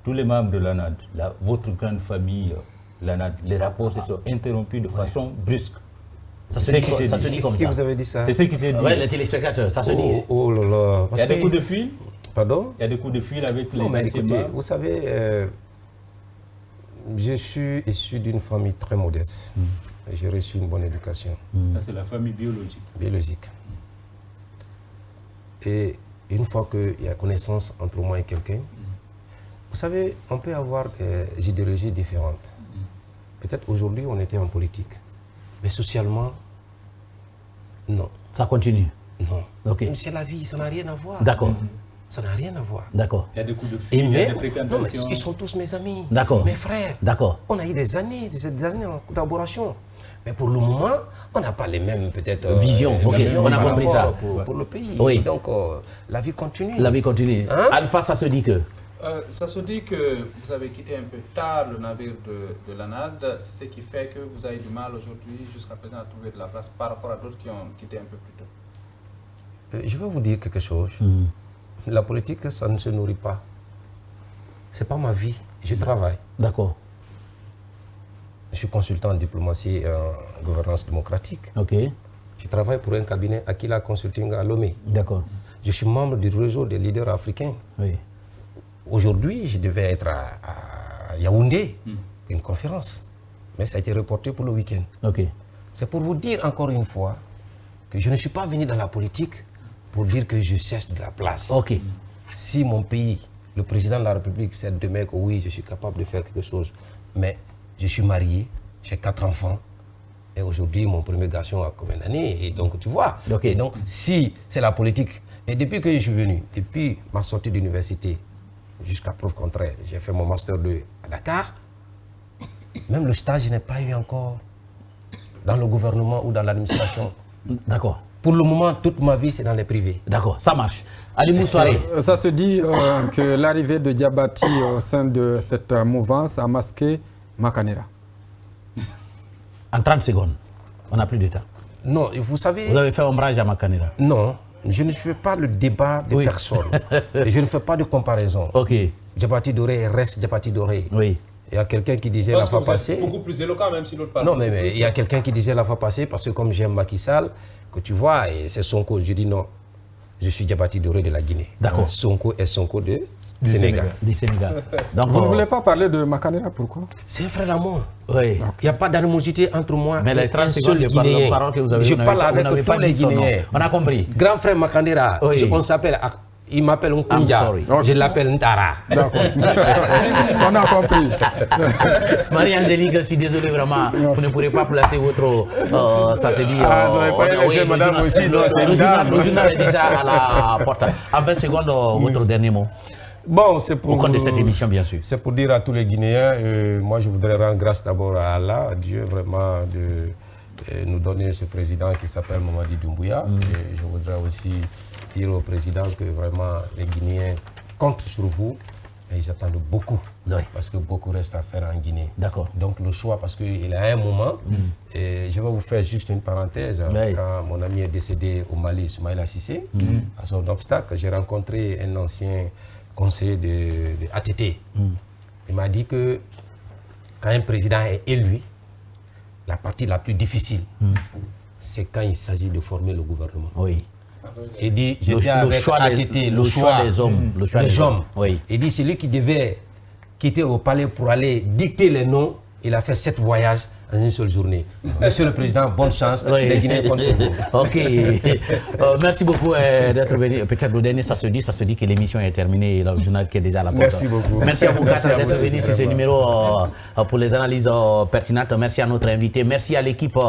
S5: tous les membres de l'ANAD, votre grande famille, l'ANAD. Les rapports se sont interrompus de façon brusque.
S1: Ça se dit comme ça.
S7: Qui vous avez dit ça?
S5: C'est ce qui s'est dit.
S1: Oui, les téléspectateurs, ça se dit.
S7: Oh là là.
S5: Il y a des coups de fil?
S7: Pardon?
S5: Il y a des coups de fil avec les
S7: mais écoutez, vous savez, je suis issu d'une famille très modeste. j'ai reçu une bonne éducation.
S5: C'est la famille biologique.
S7: Biologique. Et une fois qu'il y a connaissance entre moi et quelqu'un, vous savez, on peut avoir des idéologies différentes. Peut-être aujourd'hui, on était en politique. Mais socialement, non.
S1: Ça continue?
S7: Non.
S1: Okay.
S7: C'est la vie, ça n'a rien à voir.
S1: D'accord.
S7: Ça n'a rien à voir.
S1: D'accord.
S5: Il y a des coups de fil, il y a des fréquentations.
S7: Ils sont tous mes amis,
S1: mes
S7: frères.
S1: D'accord.
S7: On a eu des années en collaboration. Mais pour le moment, on n'a pas les mêmes peut-être
S1: visions. On a compris ça.
S7: Pour le pays.
S1: Oui.
S7: Donc la vie continue.
S1: La vie continue.
S7: Hein?
S1: Alpha, ça se dit que?
S8: Ça se dit que vous avez quitté un peu tard le navire de l'ANAD. C'est ce qui fait que vous avez du mal aujourd'hui, jusqu'à présent, à trouver de la place par rapport à d'autres qui ont quitté un peu plus tôt.
S7: Je vais vous dire quelque chose. La politique, ça ne se nourrit pas. Ce n'est pas ma vie. Je travaille.
S1: D'accord.
S7: Je suis consultant en diplomatie et en gouvernance démocratique.
S1: Ok.
S7: Je travaille pour un cabinet Aquila Consulting à Lomé.
S1: D'accord.
S7: Je suis membre du réseau des leaders africains.
S1: Oui.
S7: Aujourd'hui, je devais être à Yaoundé, une conférence. Mais ça a été reporté pour le week-end.
S1: Ok.
S7: C'est pour vous dire encore une fois que je ne suis pas venu dans la politique pour dire que je cherche de la place.
S1: Ok.
S7: Si mon pays, le président de la République, sait demain que oui, je suis capable de faire quelque chose, mais je suis marié, j'ai 4 enfants, et aujourd'hui, mon premier garçon a combien d'années? Et donc, tu vois,
S1: okay.
S7: Et donc, si c'est la politique, et depuis que je suis venu, depuis ma sortie d'université, jusqu'à preuve contraire, j'ai fait mon master 2 à Dakar, même le stage, je n'ai pas eu encore dans le gouvernement ou dans l'administration.
S1: D'accord.
S7: Pour le moment, toute ma vie, c'est dans les privés.
S1: D'accord, ça marche. Ali Moussoiré.
S4: Ça se dit que l'arrivée de Diabati au sein de cette mouvance a masqué Makanera.
S1: En 30 secondes, on n'a plus de temps.
S7: Non, vous savez...
S1: Vous avez fait ombrage à Makanera?
S7: Non, je ne fais pas le débat de personne. Et je ne fais pas de comparaison.
S1: Ok.
S7: Diabati Doré reste Diabati Doré.
S1: Oui.
S7: Il y a quelqu'un qui disait la fois passée...
S8: Beaucoup plus éloquent, même si l'autre parle.
S7: Non, mais il y a quelqu'un qui disait la fois passée, parce que comme j'aime Macky Sall, que tu vois, et c'est Sonko, je dis non. Je suis Diabati Doré de la Guinée.
S1: D'accord.
S7: Sonko est Sonko du Sénégal.
S1: Du Sénégal.
S4: Donc, vous ne voulez pas parler de Makanera, pourquoi?
S7: C'est un frère à moi.
S1: Oui.
S7: Il n'y a pas d'animosité entre moi
S1: mais
S7: et
S1: les 30
S7: un
S1: secondes
S7: seul
S1: de
S7: Guinéen.
S1: parole que vous avez
S7: Je parle avec tous les Guinéens.
S1: On a compris.
S7: Grand frère Makanera, on s'appelle... Il m'appelle Nkundia. Je l'appelle Ntara.
S4: D'accord. On a compris.
S1: Marie-Angélique, je suis désolé vraiment. Vous ne pourrez pas placer votre... ça se dit...
S7: non, pas laisser madame aussi. Non, c'est une dame.
S1: Le journal est déjà à la porte. En 20 secondes, votre dernier mot.
S7: Bon, c'est pour...
S1: Au compte de cette émission, bien sûr.
S7: C'est pour dire à tous les Guinéens, moi je voudrais rendre grâce d'abord à Allah, à Dieu vraiment de nous donner ce président qui s'appelle Mamadi Doumbouya. Et je voudrais aussi dire au président que vraiment les Guinéens comptent sur vous et ils attendent beaucoup.
S1: Oui.
S7: Parce que beaucoup reste à faire en Guinée.
S1: D'accord.
S7: Donc le choix, parce qu'il a un moment, et je vais vous faire juste une parenthèse, quand mon ami est décédé au Mali, Soumaïla Cissé, à son obstacle, j'ai rencontré un ancien conseiller de ATT. Il m'a dit que quand un président est élu, la partie la plus difficile, c'est quand il s'agit de former le gouvernement.
S1: Oui.
S7: Il dit, j'étais avec ATT, le choix des hommes.
S1: Oui.
S7: Il dit, celui qui devait quitter au palais pour aller dicter les noms, il a fait 7 voyages en une seule journée. Monsieur le Président, bonne chance. Les Guinéens comptent sur vous.
S1: Ok. Merci beaucoup d'être venu. Peut-être le dernier, ça se dit que l'émission est terminée et le journal qui est déjà à la porte.
S7: Merci beaucoup.
S1: Merci à vous d'être venus sur ce numéro pour les analyses pertinentes. Merci à notre invité. Merci à l'équipe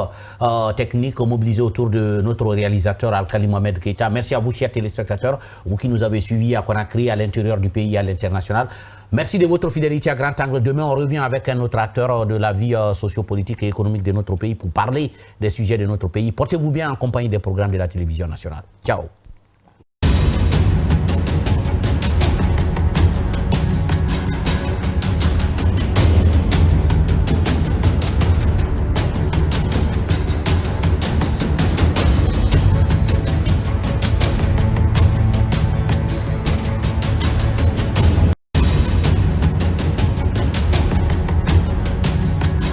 S1: technique mobilisée autour de notre réalisateur Alkali Mohamed Keita. Merci à vous, chers téléspectateurs, vous qui nous avez suivis à Conakry, à l'intérieur du pays et à l'international. Merci de votre fidélité à Grand Angle. Demain, on revient avec un autre acteur de la vie sociopolitique et économique de notre pays pour parler des sujets de notre pays. Portez-vous bien en compagnie des programmes de la télévision nationale. Ciao.